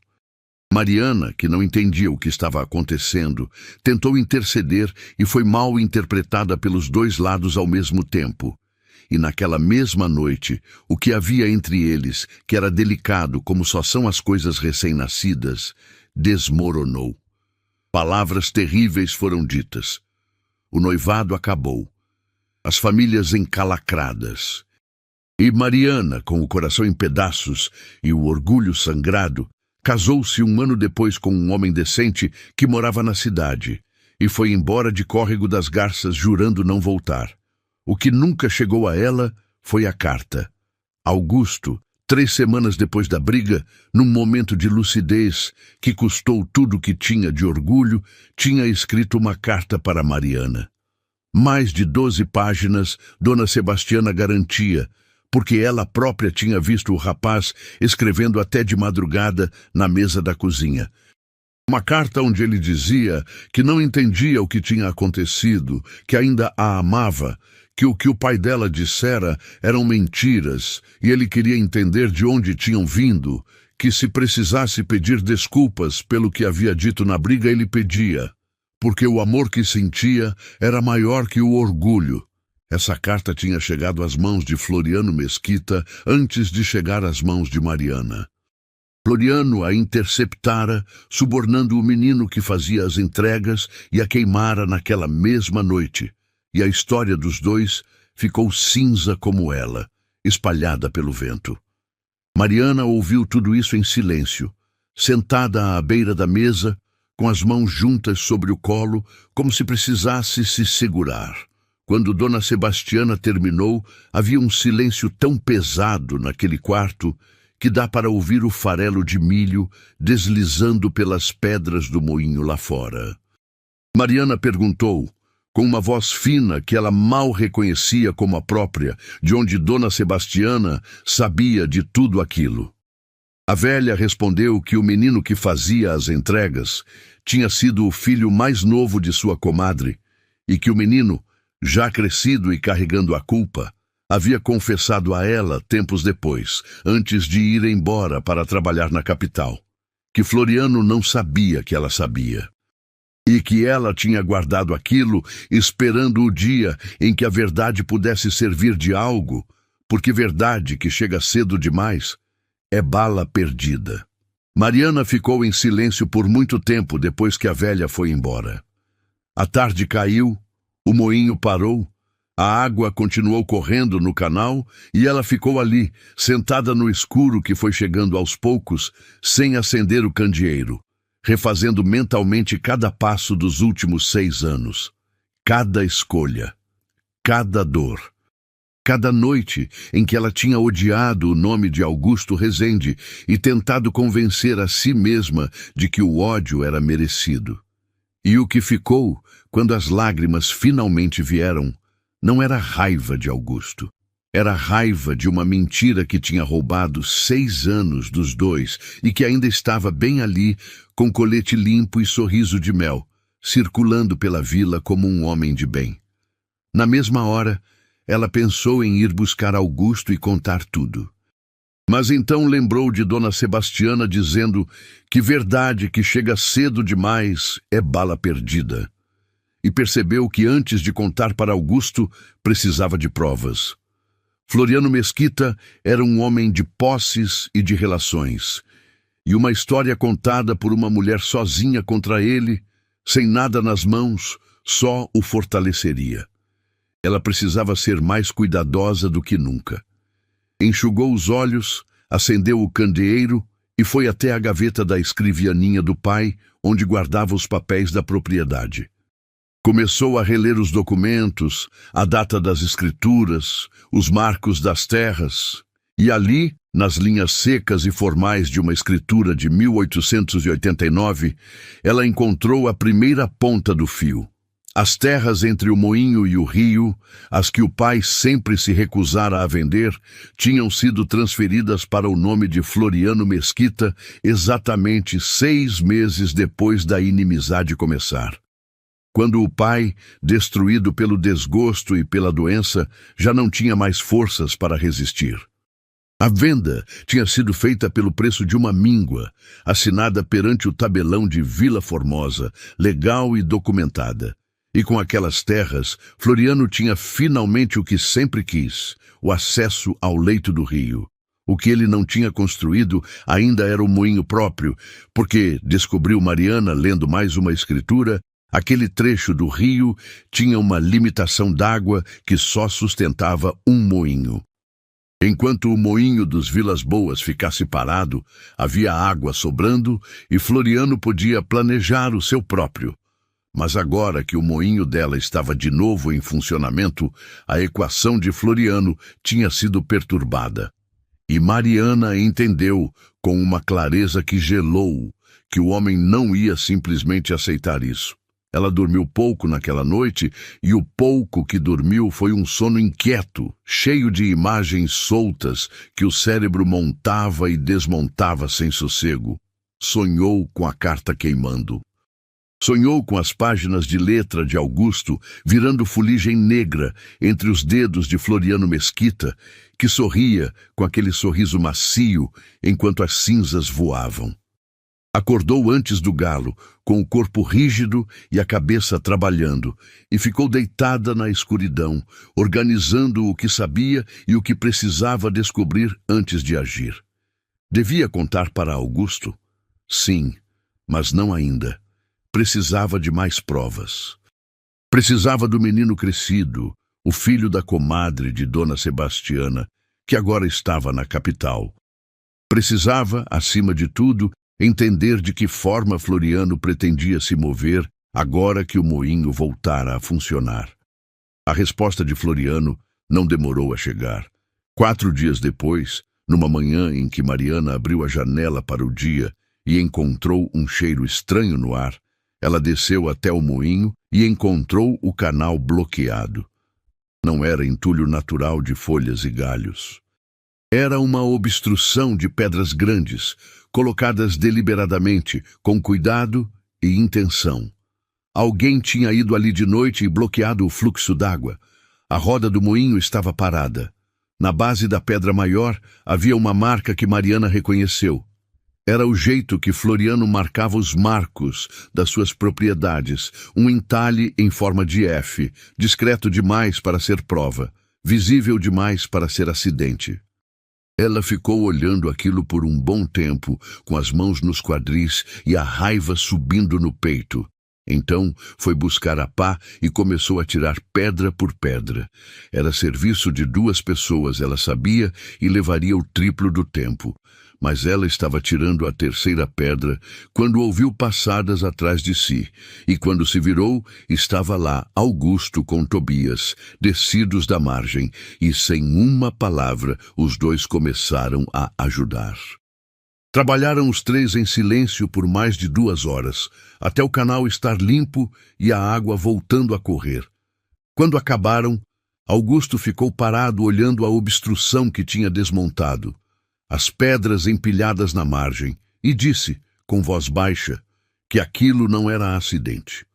Speaker 1: Mariana, que não entendia o que estava acontecendo, tentou interceder e foi mal interpretada pelos dois lados ao mesmo tempo. E naquela mesma noite, o que havia entre eles, que era delicado como só são as coisas recém-nascidas, desmoronou. Palavras terríveis foram ditas. O noivado acabou. As famílias encalacradas. E Mariana, com o coração em pedaços e o orgulho sangrado, casou-se 1 ano depois com um homem decente que morava na cidade e foi embora de Córrego das Garças jurando não voltar. O que nunca chegou a ela foi a carta. Augusto, 3 semanas depois da briga, num momento de lucidez que custou tudo o que tinha de orgulho, tinha escrito uma carta para Mariana. Mais de 12 páginas, Dona Sebastiana garantia, porque ela própria tinha visto o rapaz escrevendo até de madrugada na mesa da cozinha. Uma carta onde ele dizia que não entendia o que tinha acontecido, que ainda a amava, que o pai dela dissera eram mentiras e ele queria entender de onde tinham vindo, que se precisasse pedir desculpas pelo que havia dito na briga, ele pedia, porque o amor que sentia era maior que o orgulho. Essa carta tinha chegado às mãos de Floriano Mesquita antes de chegar às mãos de Mariana. Floriano a interceptara, subornando o menino que fazia as entregas e a queimara naquela mesma noite. E a história dos dois ficou cinza como ela, espalhada pelo vento. Mariana ouviu tudo isso em silêncio, sentada à beira da mesa, com as mãos juntas sobre o colo, como se precisasse se segurar. Quando Dona Sebastiana terminou, havia um silêncio tão pesado naquele quarto que dá para ouvir o farelo de milho deslizando pelas pedras do moinho lá fora. Mariana perguntou, com uma voz fina que ela mal reconhecia como a própria, de onde Dona Sebastiana sabia de tudo aquilo. A velha respondeu que o menino que fazia as entregas tinha sido o filho mais novo de sua comadre e que o menino, já crescido e carregando a culpa, havia confessado a ela tempos depois, antes de ir embora para trabalhar na capital, que Floriano não sabia que ela sabia. E que ela tinha guardado aquilo esperando o dia em que a verdade pudesse servir de algo, porque verdade que chega cedo demais é bala perdida. Mariana ficou em silêncio por muito tempo depois que a velha foi embora. A tarde caiu, o moinho parou, a água continuou correndo no canal e ela ficou ali, sentada no escuro que foi chegando aos poucos, sem acender o candeeiro, refazendo mentalmente cada passo dos últimos 6 anos, cada escolha, cada dor. Cada noite em que ela tinha odiado o nome de Augusto Rezende e tentado convencer a si mesma de que o ódio era merecido. E o que ficou, quando as lágrimas finalmente vieram, não era raiva de Augusto. Era raiva de uma mentira que tinha roubado 6 anos dos dois e que ainda estava bem ali, com colete limpo e sorriso de mel, circulando pela vila como um homem de bem. Na mesma hora, ela pensou em ir buscar Augusto e contar tudo. Mas então lembrou de Dona Sebastiana dizendo que verdade que chega cedo demais é bala perdida. E percebeu que antes de contar para Augusto, precisava de provas. Floriano Mesquita era um homem de posses e de relações. E uma história contada por uma mulher sozinha contra ele, sem nada nas mãos, só o fortaleceria. Ela precisava ser mais cuidadosa do que nunca. Enxugou os olhos, acendeu o candeeiro e foi até a gaveta da escrivaninha do pai, onde guardava os papéis da propriedade. Começou a reler os documentos, a data das escrituras, os marcos das terras, e ali, nas linhas secas e formais de uma escritura de 1889, ela encontrou a primeira ponta do fio. As terras entre o moinho e o rio, as que o pai sempre se recusara a vender, tinham sido transferidas para o nome de Floriano Mesquita exatamente 6 meses depois da inimizade começar. Quando o pai, destruído pelo desgosto e pela doença, já não tinha mais forças para resistir. A venda tinha sido feita pelo preço de uma míngua, assinada perante o tabelão de Vila Formosa, legal e documentada. E com aquelas terras, Floriano tinha finalmente o que sempre quis, o acesso ao leito do rio. O que ele não tinha construído ainda era o moinho próprio, porque, descobriu Mariana lendo mais uma escritura, aquele trecho do rio tinha uma limitação d'água que só sustentava um moinho. Enquanto o moinho dos Vilas Boas ficasse parado, havia água sobrando e Floriano podia planejar o seu próprio. Mas agora que o moinho dela estava de novo em funcionamento, a equação de Floriano tinha sido perturbada. E Mariana entendeu, com uma clareza que gelou, que o homem não ia simplesmente aceitar isso. Ela dormiu pouco naquela noite, e o pouco que dormiu foi um sono inquieto, cheio de imagens soltas que o cérebro montava e desmontava sem sossego. Sonhou com a carta queimando. Sonhou com as páginas de letra de Augusto virando fuligem negra entre os dedos de Floriano Mesquita, que sorria com aquele sorriso macio enquanto as cinzas voavam. Acordou antes do galo, com o corpo rígido e a cabeça trabalhando, e ficou deitada na escuridão, organizando o que sabia e o que precisava descobrir antes de agir. Devia contar para Augusto? Sim, mas não ainda. Precisava de mais provas. Precisava do menino crescido, o filho da comadre de Dona Sebastiana, que agora estava na capital. Precisava, acima de tudo, entender de que forma Floriano pretendia se mover agora que o moinho voltara a funcionar. A resposta de Floriano não demorou a chegar. 4 dias depois, numa manhã em que Mariana abriu a janela para o dia e encontrou um cheiro estranho no ar, ela desceu até o moinho e encontrou o canal bloqueado. Não era entulho natural de folhas e galhos. Era uma obstrução de pedras grandes, colocadas deliberadamente, com cuidado e intenção. Alguém tinha ido ali de noite e bloqueado o fluxo d'água. A roda do moinho estava parada. Na base da pedra maior havia uma marca que Mariana reconheceu. Era o jeito que Floriano marcava os marcos das suas propriedades, um entalhe em forma de F, discreto demais para ser prova, visível demais para ser acidente. Ela ficou olhando aquilo por um bom tempo, com as mãos nos quadris e a raiva subindo no peito. Então foi buscar a pá e começou a tirar pedra por pedra. Era serviço de 2 pessoas, ela sabia, e levaria o triplo do tempo. Mas ela estava tirando a 3ª pedra quando ouviu passadas atrás de si, e quando se virou, estava lá Augusto com Tobias, descidos da margem, e sem uma palavra os 2 começaram a ajudar. Trabalharam os 3 em silêncio por mais de 2 horas, até o canal estar limpo e a água voltando a correr. Quando acabaram, Augusto ficou parado olhando a obstrução que tinha desmontado, as pedras empilhadas na margem, e disse, com voz baixa, que aquilo não era acidente.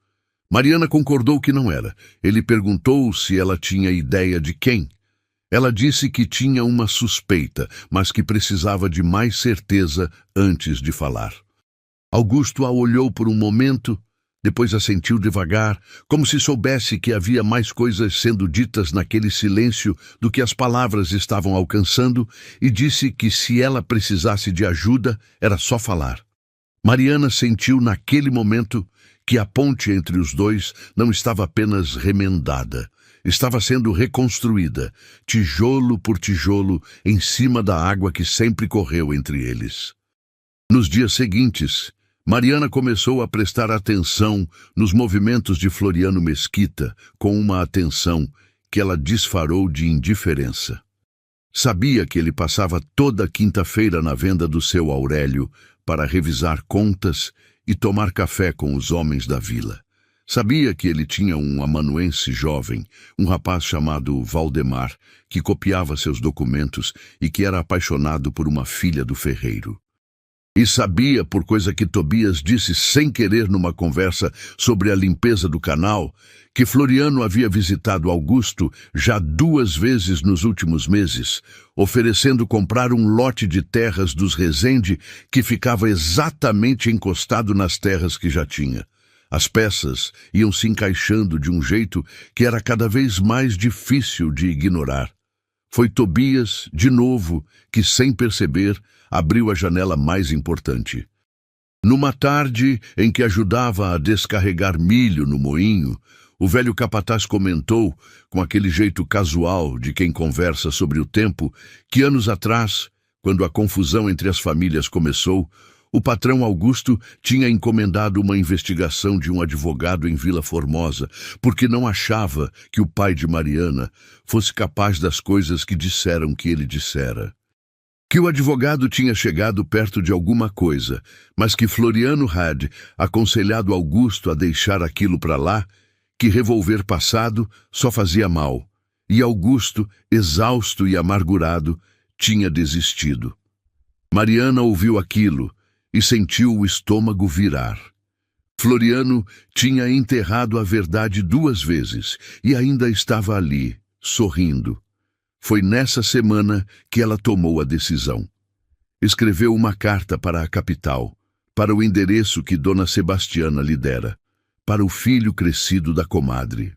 Speaker 1: Mariana concordou que não era. Ele perguntou se ela tinha ideia de quem. Ela disse que tinha uma suspeita, mas que precisava de mais certeza antes de falar. Augusto a olhou por um momento, depois assentiu devagar, como se soubesse que havia mais coisas sendo ditas naquele silêncio do que as palavras estavam alcançando, e disse que se ela precisasse de ajuda, era só falar. Mariana sentiu naquele momento que a ponte entre os 2 não estava apenas remendada, estava sendo reconstruída, tijolo por tijolo, em cima da água que sempre correu entre eles. Nos dias seguintes, Mariana começou a prestar atenção nos movimentos de Floriano Mesquita, com uma atenção que ela disfarou de indiferença. Sabia que ele passava toda quinta-feira na venda do seu Aurélio para revisar contas e tomar café com os homens da vila. Sabia que ele tinha um amanuense jovem, um rapaz chamado Valdemar, que copiava seus documentos e que era apaixonado por uma filha do ferreiro. E sabia, por coisa que Tobias disse sem querer numa conversa sobre a limpeza do canal, que Floriano havia visitado Augusto já 2 vezes nos últimos meses, oferecendo comprar um lote de terras dos Rezende que ficava exatamente encostado nas terras que já tinha. As peças iam se encaixando de um jeito que era cada vez mais difícil de ignorar. Foi Tobias, de novo, que, sem perceber, abriu a janela mais importante. Numa tarde em que ajudava a descarregar milho no moinho, o velho capataz comentou, com aquele jeito casual de quem conversa sobre o tempo, que anos atrás, quando a confusão entre as famílias começou, o patrão Augusto tinha encomendado uma investigação de um advogado em Vila Formosa, porque não achava que o pai de Mariana fosse capaz das coisas que disseram que ele dissera. Que o advogado tinha chegado perto de alguma coisa, mas que Floriano had aconselhado Augusto a deixar aquilo para lá, que revolver passado só fazia mal, e Augusto, exausto e amargurado, tinha desistido. Mariana ouviu aquilo e sentiu o estômago virar. Floriano tinha enterrado a verdade 2 vezes e ainda estava ali, sorrindo. Foi nessa semana que ela tomou a decisão. Escreveu uma carta para a capital, para o endereço que Dona Sebastiana lhe dera, para o filho crescido da comadre.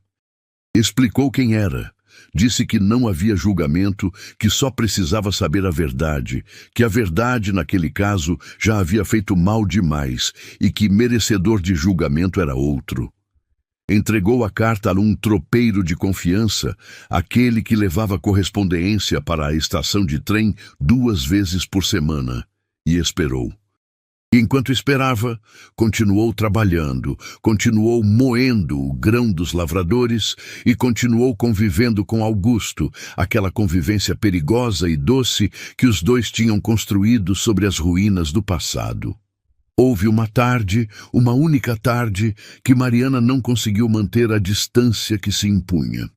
Speaker 1: Explicou quem era. Disse que não havia julgamento, que só precisava saber a verdade, que a verdade, naquele caso, já havia feito mal demais e que merecedor de julgamento era outro. Entregou a carta a um tropeiro de confiança, aquele que levava correspondência para a estação de trem 2 vezes por semana, e esperou. E enquanto esperava, continuou trabalhando, continuou moendo o grão dos lavradores e continuou convivendo com Augusto, aquela convivência perigosa e doce que os 2 tinham construído sobre as ruínas do passado. Houve uma tarde, uma única tarde, que Mariana não conseguiu manter a distância que se impunha.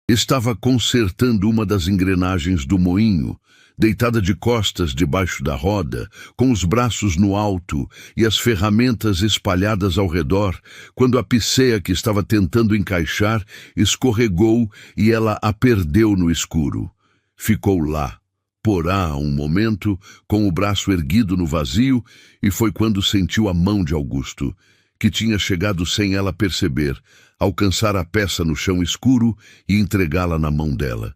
Speaker 1: Estava consertando uma das engrenagens do moinho, deitada de costas debaixo da roda, com os braços no alto e as ferramentas espalhadas ao redor, quando a piceia que estava tentando encaixar escorregou e ela a perdeu no escuro. Ficou lá, porá um momento, com o braço erguido no vazio, e foi quando sentiu a mão de Augusto, que tinha chegado sem ela perceber, alcançar a peça no chão escuro e entregá-la na mão dela.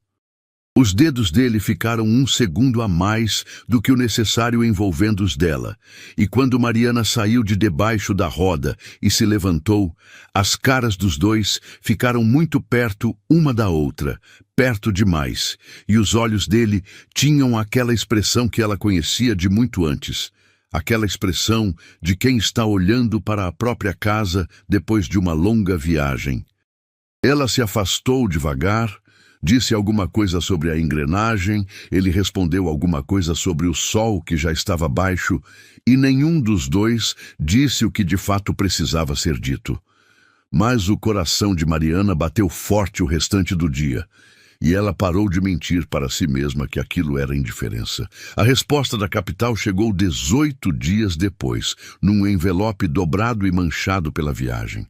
Speaker 1: Os dedos dele ficaram um segundo a mais do que o necessário envolvendo os dela, e quando Mariana saiu de debaixo da roda e se levantou, as caras dos dois ficaram muito perto uma da outra, perto demais, e os olhos dele tinham aquela expressão que ela conhecia de muito antes, aquela expressão de quem está olhando para a própria casa depois de uma longa viagem. Ela se afastou devagar, disse alguma coisa sobre a engrenagem, ele respondeu alguma coisa sobre o sol que já estava baixo, e nenhum dos dois disse o que de fato precisava ser dito. Mas o coração de Mariana bateu forte o restante do dia, e ela parou de mentir para si mesma que aquilo era indiferença. A resposta da capital chegou 18 dias depois, num envelope dobrado e manchado pela viagem.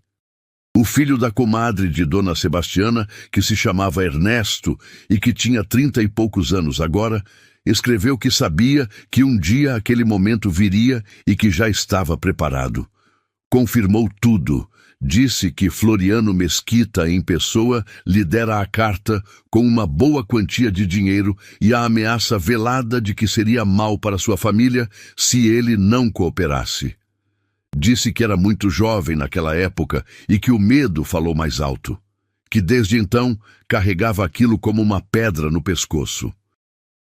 Speaker 1: O filho da comadre de Dona Sebastiana, que se chamava Ernesto e que tinha 30 e poucos anos agora, escreveu que sabia que um dia aquele momento viria e que já estava preparado. Confirmou tudo. Disse que Floriano Mesquita, em pessoa, lhe dera a carta com uma boa quantia de dinheiro e a ameaça velada de que seria mal para sua família se ele não cooperasse. Disse que era muito jovem naquela época e que o medo falou mais alto, que desde então carregava aquilo como uma pedra no pescoço.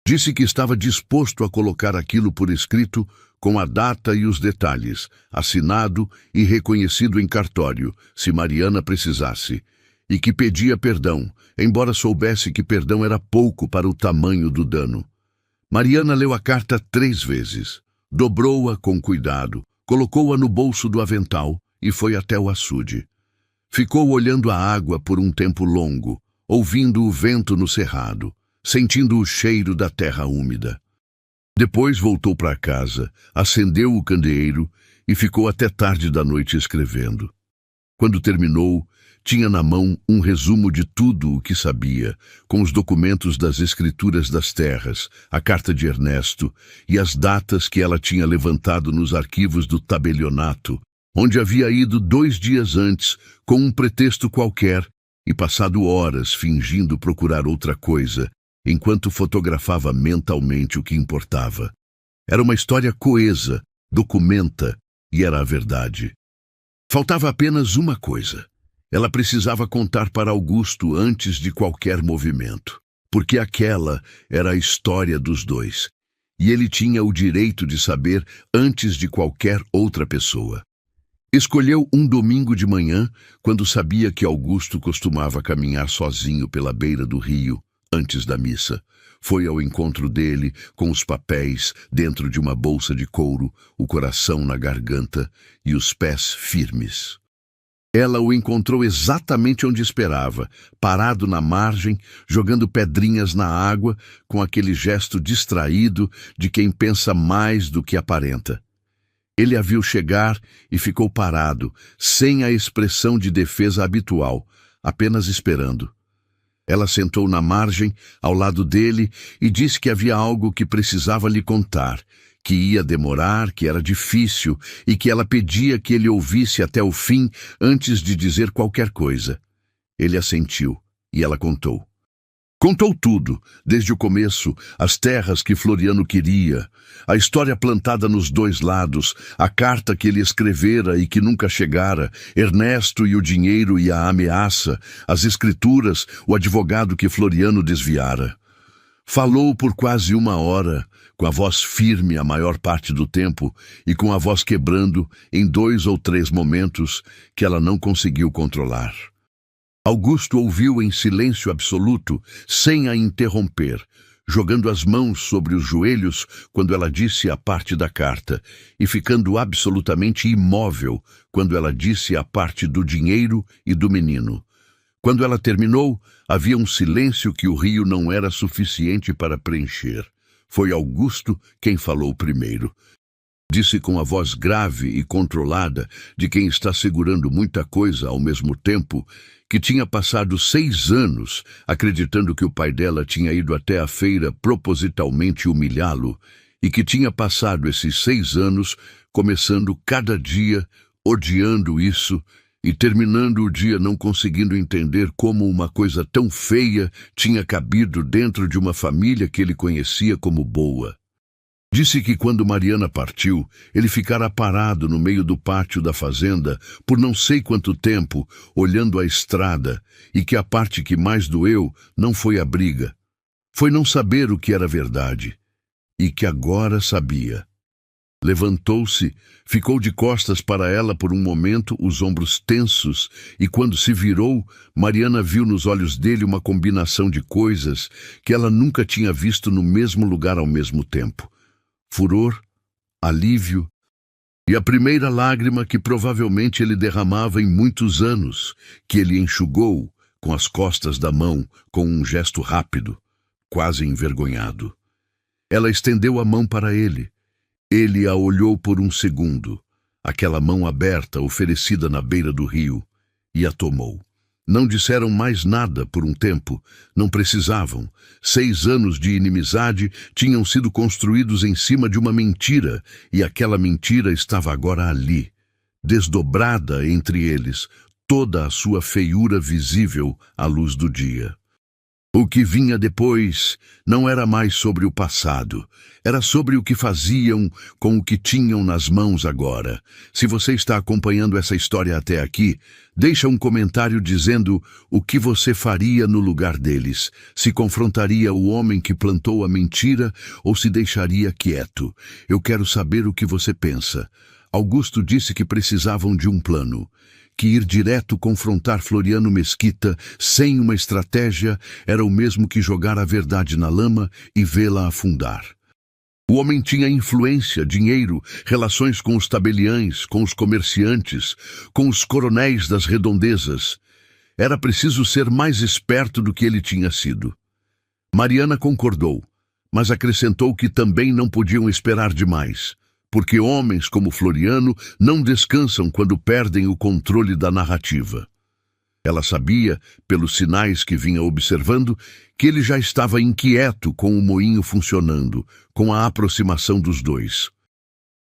Speaker 1: Disse que estava disposto a colocar aquilo por escrito com a data e os detalhes, assinado e reconhecido em cartório, se Mariana precisasse, e que pedia perdão, embora soubesse que perdão era pouco para o tamanho do dano. Mariana leu a carta 3 vezes, dobrou-a com cuidado, colocou-a no bolso do avental e foi até o açude. Ficou olhando a água por um tempo longo, ouvindo o vento no cerrado, sentindo o cheiro da terra úmida. Depois voltou para casa, acendeu o candeeiro e ficou até tarde da noite escrevendo. Quando terminou, tinha na mão um resumo de tudo o que sabia, com os documentos das escrituras das terras, a carta de Ernesto e as datas que ela tinha levantado nos arquivos do tabelionato, onde havia ido 2 dias antes com um pretexto qualquer e passado horas fingindo procurar outra coisa, enquanto fotografava mentalmente o que importava. Era uma história coesa, documenta, e era a verdade. Faltava apenas uma coisa. Ela precisava contar para Augusto antes de qualquer movimento, porque aquela era a história dos dois, e ele tinha o direito de saber antes de qualquer outra pessoa. Escolheu um domingo de manhã, quando sabia que Augusto costumava caminhar sozinho pela beira do rio, antes da missa. Foi ao encontro dele, com os papéis dentro de uma bolsa de couro, o coração na garganta e os pés firmes. Ela o encontrou exatamente onde esperava, parado na margem, jogando pedrinhas na água, com aquele gesto distraído de quem pensa mais do que aparenta. Ele a viu chegar e ficou parado, sem a expressão de defesa habitual, apenas esperando. Ela sentou na margem, ao lado dele, e disse que havia algo que precisava lhe contar, que ia demorar, que era difícil e que ela pedia que ele ouvisse até o fim antes de dizer qualquer coisa. Ele assentiu e ela contou. Contou tudo, desde o começo, as terras que Floriano queria, a história plantada nos 2 lados, a carta que ele escrevera e que nunca chegara, Ernesto e o dinheiro e a ameaça, as escrituras, o advogado que Floriano desviara. Falou por quase 1 hora, com a voz firme a maior parte do tempo e com a voz quebrando em 2 ou 3 momentos que ela não conseguiu controlar. Augusto ouviu em silêncio absoluto, sem a interromper, jogando as mãos sobre os joelhos quando ela disse a parte da carta e ficando absolutamente imóvel quando ela disse a parte do dinheiro e do menino. Quando ela terminou, havia um silêncio que o rio não era suficiente para preencher. Foi Augusto quem falou primeiro. Disse com a voz grave e controlada de quem está segurando muita coisa ao mesmo tempo, que tinha passado 6 anos acreditando que o pai dela tinha ido até a feira propositalmente humilhá-lo e que tinha passado esses 6 anos começando cada dia odiando isso e terminando o dia não conseguindo entender como uma coisa tão feia tinha cabido dentro de uma família que ele conhecia como boa. Disse que quando Mariana partiu, ele ficara parado no meio do pátio da fazenda por não sei quanto tempo, olhando a estrada, e que a parte que mais doeu não foi a briga, foi não saber o que era verdade, e que agora sabia. Levantou-se, ficou de costas para ela por um momento, os ombros tensos, e quando se virou, Mariana viu nos olhos dele uma combinação de coisas que ela nunca tinha visto no mesmo lugar ao mesmo tempo. Furor, alívio e a primeira lágrima que provavelmente ele derramava em muitos anos, que ele enxugou com as costas da mão com um gesto rápido, quase envergonhado. Ela estendeu a mão para ele. Ele a olhou por um segundo, aquela mão aberta oferecida na beira do rio, e a tomou. Não disseram mais nada por um tempo, não precisavam. 6 anos de inimizade tinham sido construídos em cima de uma mentira, e aquela mentira estava agora ali, desdobrada entre eles, toda a sua feiura visível à luz do dia. O que vinha depois não era mais sobre o passado, era sobre o que faziam com o que tinham nas mãos agora. Se você está acompanhando essa história até aqui, deixa um comentário dizendo o que você faria no lugar deles. Se confrontaria o homem que plantou a mentira ou se deixaria quieto? Eu quero saber o que você pensa. Augusto disse que precisavam de um plano, que ir direto confrontar Floriano Mesquita sem uma estratégia era o mesmo que jogar a verdade na lama e vê-la afundar. O homem tinha influência, dinheiro, relações com os tabeliães, com os comerciantes, com os coronéis das redondezas. Era preciso ser mais esperto do que ele tinha sido. Mariana concordou, mas acrescentou que também não podiam esperar demais, porque homens como Floriano não descansam quando perdem o controle da narrativa. Ela sabia, pelos sinais que vinha observando, que ele já estava inquieto com o moinho funcionando, com a aproximação dos dois.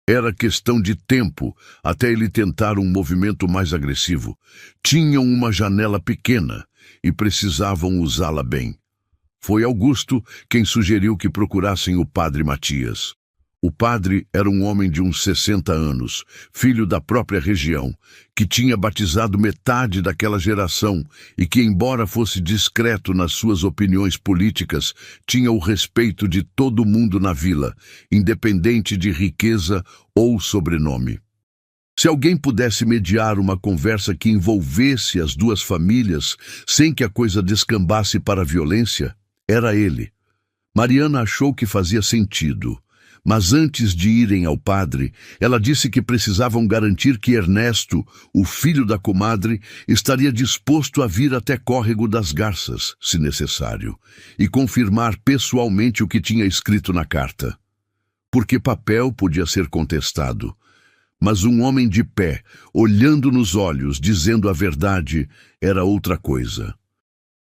Speaker 1: Era questão de tempo até ele tentar um movimento mais agressivo. Tinham uma janela pequena e precisavam usá-la bem. Foi Augusto quem sugeriu que procurassem o padre Matias. O padre era um homem de uns 60 anos, filho da própria região, que tinha batizado metade daquela geração e que, embora fosse discreto nas suas opiniões políticas, tinha o respeito de todo mundo na vila, independente de riqueza ou sobrenome. Se alguém pudesse mediar uma conversa que envolvesse as duas famílias sem que a coisa descambasse para a violência, era ele. Mariana achou que fazia sentido. Mas antes de irem ao padre, ela disse que precisavam garantir que Ernesto, o filho da comadre, estaria disposto a vir até Córrego das Garças, se necessário, e confirmar pessoalmente o que tinha escrito na carta. Porque papel podia ser contestado, mas um homem de pé, olhando nos olhos, dizendo a verdade, era outra coisa.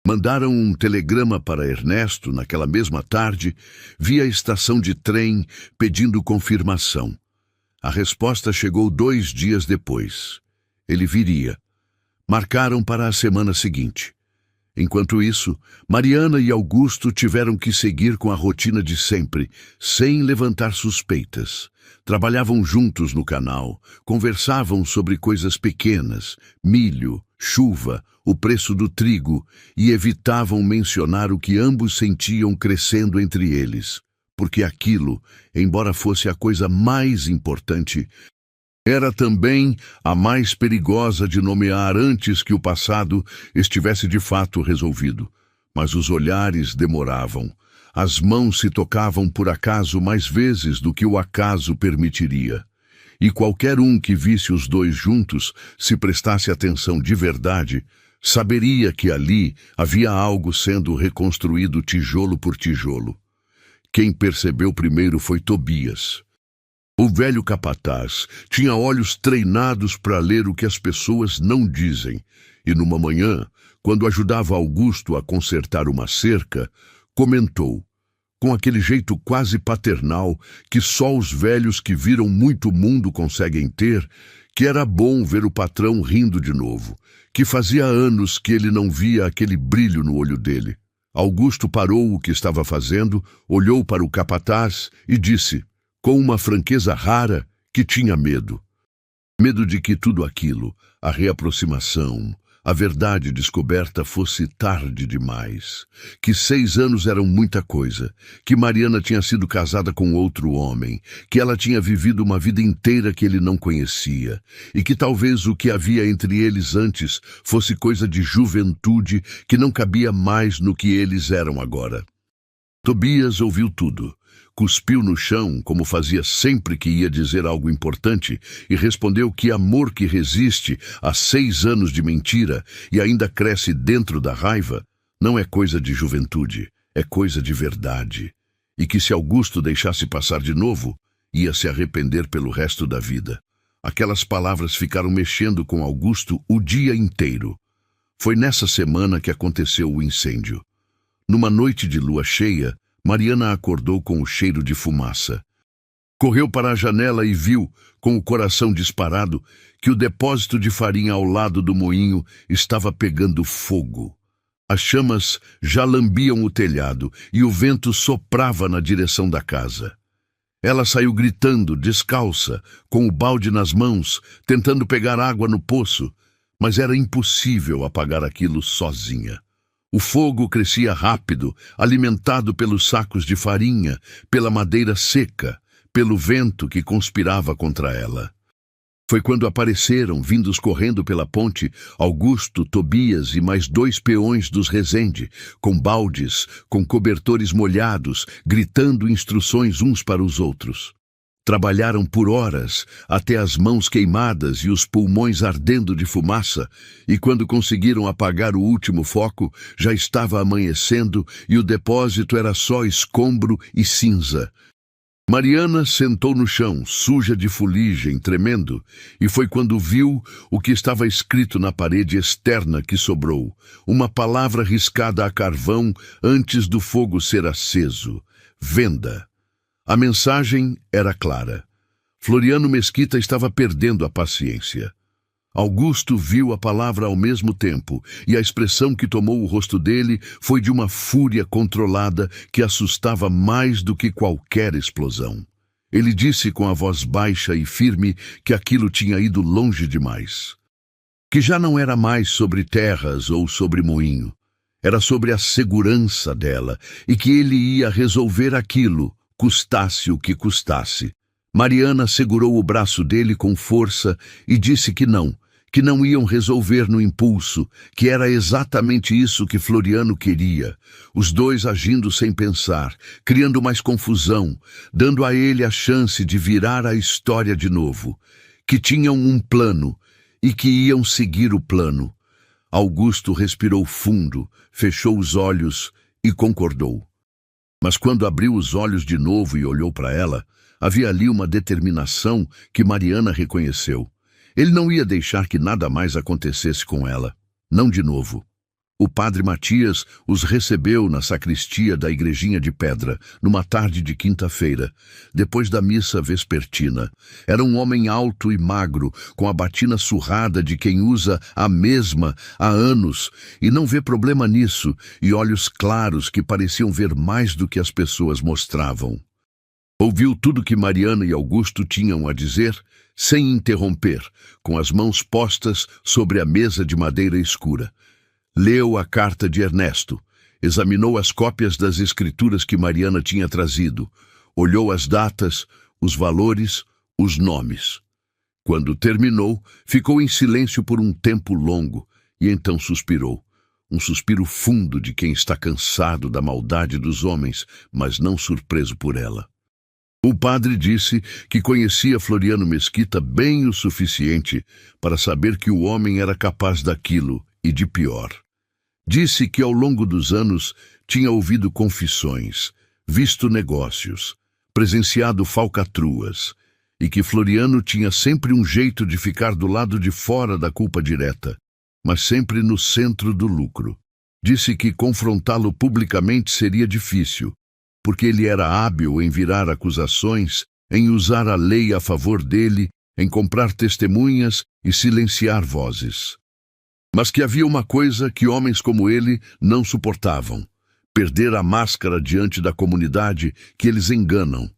Speaker 1: Mandaram um telegrama para Ernesto naquela mesma tarde, via estação de trem, pedindo confirmação. A resposta chegou 2 dias depois. Ele viria. Marcaram para a semana seguinte. Enquanto isso, Mariana e Augusto tiveram que seguir com a rotina de sempre, sem levantar suspeitas. Trabalhavam juntos no canal, conversavam sobre coisas pequenas, milho, chuva, o preço do trigo, e evitavam mencionar o que ambos sentiam crescendo entre eles, porque aquilo, embora fosse a coisa mais importante, era também a mais perigosa de nomear antes que o passado estivesse de fato resolvido. Mas os olhares demoravam. As mãos se tocavam por acaso mais vezes do que o acaso permitiria. E qualquer um que visse os dois juntos, se prestasse atenção de verdade, saberia que ali havia algo sendo reconstruído tijolo por tijolo. Quem percebeu primeiro foi Tobias. O velho capataz tinha olhos treinados para ler o que as pessoas não dizem, e numa manhã, quando ajudava Augusto a consertar uma cerca, comentou, com aquele jeito quase paternal que só os velhos que viram muito mundo conseguem ter, que era bom ver o patrão rindo de novo, que fazia anos que ele não via aquele brilho no olho dele. Augusto parou o que estava fazendo, olhou para o capataz e disse, com uma franqueza rara, que tinha medo. Medo de que tudo aquilo, a reaproximação, a verdade descoberta fosse tarde demais, que 6 anos eram muita coisa, que Mariana tinha sido casada com outro homem, que ela tinha vivido uma vida inteira que ele não conhecia, e que talvez o que havia entre eles antes fosse coisa de juventude que não cabia mais no que eles eram agora. Tobias ouviu tudo. Cuspiu no chão, como fazia sempre que ia dizer algo importante, e respondeu que amor que resiste a 6 anos de mentira e ainda cresce dentro da raiva, não é coisa de juventude, é coisa de verdade. E que se Augusto deixasse passar de novo, ia se arrepender pelo resto da vida. Aquelas palavras ficaram mexendo com Augusto o dia inteiro. Foi nessa semana que aconteceu o incêndio. Numa noite de lua cheia, Mariana acordou com o cheiro de fumaça. Correu para a janela e viu, com o coração disparado, que o depósito de farinha ao lado do moinho estava pegando fogo. As chamas já lambiam o telhado e o vento soprava na direção da casa. Ela saiu gritando, descalça, com o balde nas mãos, tentando pegar água no poço, mas era impossível apagar aquilo sozinha. O fogo crescia rápido, alimentado pelos sacos de farinha, pela madeira seca, pelo vento que conspirava contra ela. Foi quando apareceram, vindos correndo pela ponte, Augusto, Tobias e mais 2 peões dos Rezende, com baldes, com cobertores molhados, gritando instruções uns para os outros. Trabalharam por horas, até as mãos queimadas e os pulmões ardendo de fumaça, e quando conseguiram apagar o último foco, já estava amanhecendo e o depósito era só escombro e cinza. Mariana sentou no chão, suja de fuligem, tremendo, e foi quando viu o que estava escrito na parede externa que sobrou, uma palavra riscada a carvão antes do fogo ser aceso: venda. A mensagem era clara. Floriano Mesquita estava perdendo a paciência. Augusto viu a palavra ao mesmo tempo, e a expressão que tomou o rosto dele foi de uma fúria controlada que assustava mais do que qualquer explosão. Ele disse com a voz baixa e firme que aquilo tinha ido longe demais. Que já não era mais sobre terras ou sobre moinho. Era sobre a segurança dela, e que ele ia resolver aquilo, custasse o que custasse. Mariana segurou o braço dele com força e disse que não iam resolver no impulso, que era exatamente isso que Floriano queria. Os dois agindo sem pensar, criando mais confusão, dando a ele a chance de virar a história de novo. Que tinham um plano e que iam seguir o plano. Augusto respirou fundo, fechou os olhos e concordou. Mas quando abriu os olhos de novo e olhou para ela, havia ali uma determinação que Mariana reconheceu. Ele não ia deixar que nada mais acontecesse com ela. Não de novo. O padre Matias os recebeu na sacristia da igrejinha de pedra, numa tarde de quinta-feira, depois da missa vespertina. Era um homem alto e magro, com a batina surrada de quem usa a mesma há anos, e não vê problema nisso, e olhos claros que pareciam ver mais do que as pessoas mostravam. Ouviu tudo que Mariana e Augusto tinham a dizer, sem interromper, com as mãos postas sobre a mesa de madeira escura. Leu a carta de Ernesto, examinou as cópias das escrituras que Mariana tinha trazido, olhou as datas, os valores, os nomes. Quando terminou, ficou em silêncio por um tempo longo e então suspirou. Um suspiro fundo de quem está cansado da maldade dos homens, mas não surpreso por ela. O padre disse que conhecia Floriano Mesquita bem o suficiente para saber que o homem era capaz daquilo e de pior. Disse que ao longo dos anos tinha ouvido confissões, visto negócios, presenciado falcatruas, e que Floriano tinha sempre um jeito de ficar do lado de fora da culpa direta, mas sempre no centro do lucro. Disse que confrontá-lo publicamente seria difícil, porque ele era hábil em virar acusações, em usar a lei a favor dele em comprar testemunhas e silenciar vozes. Mas que havia uma coisa que homens como ele não suportavam: perder a máscara diante da comunidade que eles enganam.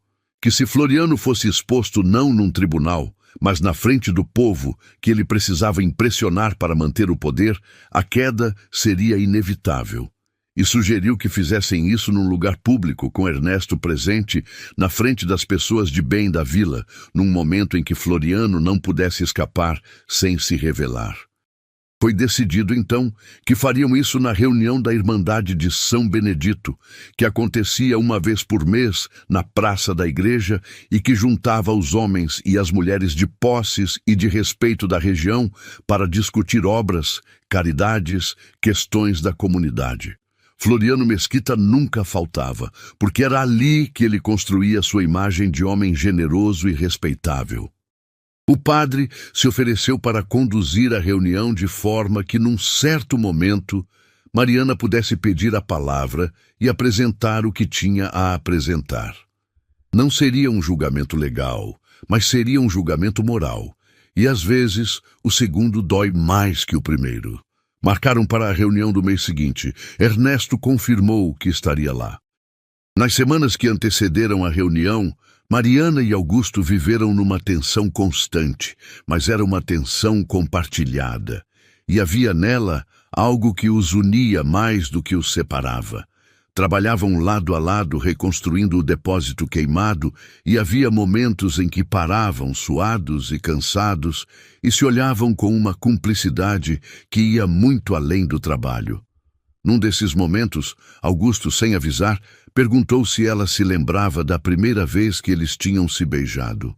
Speaker 1: Que se Floriano fosse exposto não num tribunal, mas na frente do povo que ele precisava impressionar para manter o poder, a queda seria inevitável. E sugeriu que fizessem isso num lugar público, com Ernesto presente, na frente das pessoas de bem da vila, num momento em que Floriano não pudesse escapar sem se revelar. Foi decidido, então, que fariam isso na reunião da Irmandade de São Benedito, que acontecia uma vez por mês na praça da igreja e que juntava os homens e as mulheres de posses e de respeito da região para discutir obras, caridades, questões da comunidade. Floriano Mesquita nunca faltava, porque era ali que ele construía sua imagem de homem generoso e respeitável. O padre se ofereceu para conduzir a reunião de forma que, num certo momento, Mariana pudesse pedir a palavra e apresentar o que tinha a apresentar. Não seria um julgamento legal, mas seria um julgamento moral, e às vezes o segundo dói mais que o primeiro. Marcaram para a reunião do mês seguinte. Ernesto confirmou que estaria lá. Nas semanas que antecederam a reunião, Mariana e Augusto viveram numa tensão constante, mas era uma tensão compartilhada, e havia nela algo que os unia mais do que os separava. Trabalhavam lado a lado reconstruindo o depósito queimado, e havia momentos em que paravam, suados e cansados, e se olhavam com uma cumplicidade que ia muito além do trabalho. Num desses momentos, Augusto, sem avisar, perguntou se ela se lembrava da primeira vez que eles tinham se beijado.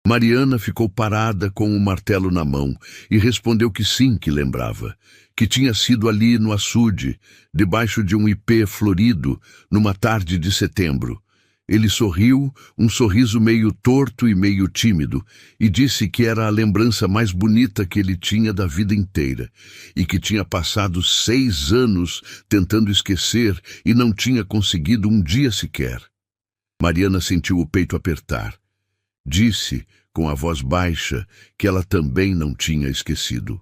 Speaker 1: Mariana ficou parada com o martelo na mão e respondeu que sim, que lembrava, que tinha sido ali no açude, debaixo de um ipê florido, numa tarde de setembro. Ele sorriu, um sorriso meio torto e meio tímido, e disse que era a lembrança mais bonita que ele tinha da vida inteira, e que tinha passado 6 anos tentando esquecer e não tinha conseguido um dia sequer. Mariana sentiu o peito apertar. Disse, com a voz baixa, que ela também não tinha esquecido.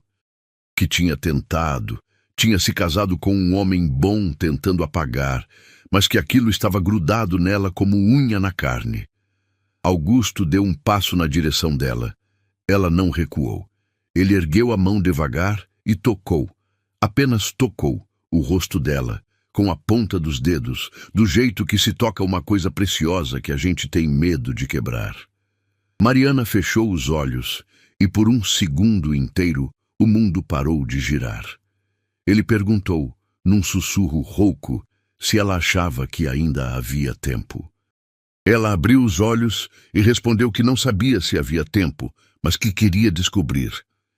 Speaker 1: Que tinha tentado, tinha se casado com um homem bom tentando apagar, mas que aquilo estava grudado nela como unha na carne. Augusto deu um passo na direção dela. Ela não recuou. Ele ergueu a mão devagar e tocou, apenas tocou, o rosto dela, com a ponta dos dedos, do jeito que se toca uma coisa preciosa que a gente tem medo de quebrar. Mariana fechou os olhos e por um segundo inteiro o mundo parou de girar. Ele perguntou, num sussurro rouco, se ela achava que ainda havia tempo. Ela abriu os olhos e respondeu que não sabia se havia tempo, mas que queria descobrir.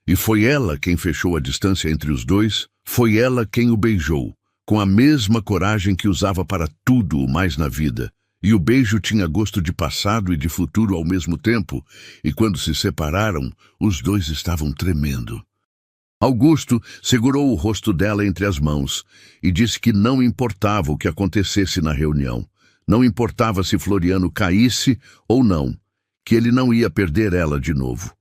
Speaker 1: E foi ela quem fechou a distância entre os dois, foi ela quem o beijou, com a mesma coragem que usava para tudo o mais na vida. E o beijo tinha gosto de passado e de futuro ao mesmo tempo, e quando se separaram, os dois estavam tremendo. Augusto segurou o rosto dela entre as mãos e disse que não importava o que acontecesse na reunião. Não importava se Floriano caísse ou não, que ele não ia perder ela de novo.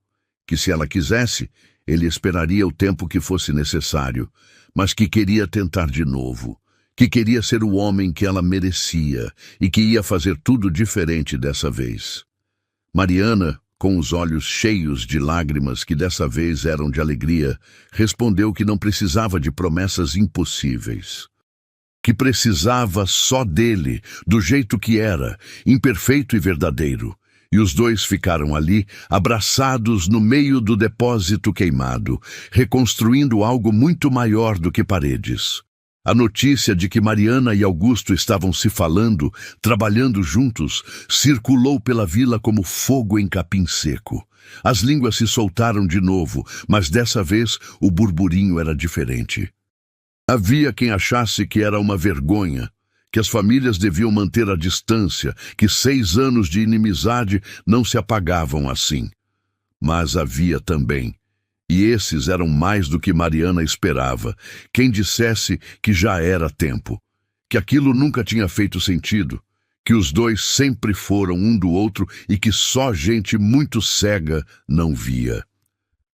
Speaker 1: Que se ela quisesse, ele esperaria o tempo que fosse necessário, mas que queria tentar de novo. Que queria ser o homem que ela merecia e que ia fazer tudo diferente dessa vez. Mariana, com os olhos cheios de lágrimas que dessa vez eram de alegria, respondeu que não precisava de promessas impossíveis. Que precisava só dele, do jeito que era, imperfeito e verdadeiro. E os dois ficaram ali, abraçados no meio do depósito queimado, reconstruindo algo muito maior do que paredes. A notícia de que Mariana e Augusto estavam se falando, trabalhando juntos, circulou pela vila como fogo em capim seco. As línguas se soltaram de novo, mas dessa vez o burburinho era diferente. Havia quem achasse que era uma vergonha, que as famílias deviam manter a distância, que 6 anos de inimizade não se apagavam assim. Mas havia também, e esses eram mais do que Mariana esperava, quem dissesse que já era tempo, que aquilo nunca tinha feito sentido, que os dois sempre foram um do outro e que só gente muito cega não via.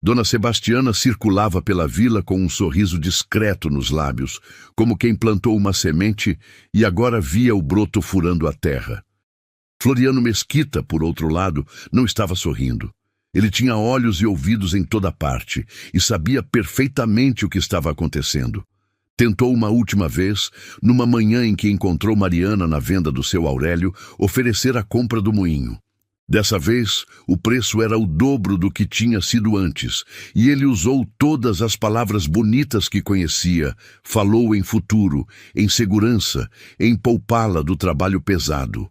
Speaker 1: Dona Sebastiana circulava pela vila com um sorriso discreto nos lábios, como quem plantou uma semente e agora via o broto furando a terra. Floriano Mesquita, por outro lado, não estava sorrindo. Ele tinha olhos e ouvidos em toda parte e sabia perfeitamente o que estava acontecendo. Tentou uma última vez, numa manhã em que encontrou Mariana na venda do seu Aurélio, oferecer a compra do moinho. Dessa vez, o preço era o dobro do que tinha sido antes, e ele usou todas as palavras bonitas que conhecia, falou em futuro, em segurança, em poupá-la do trabalho pesado.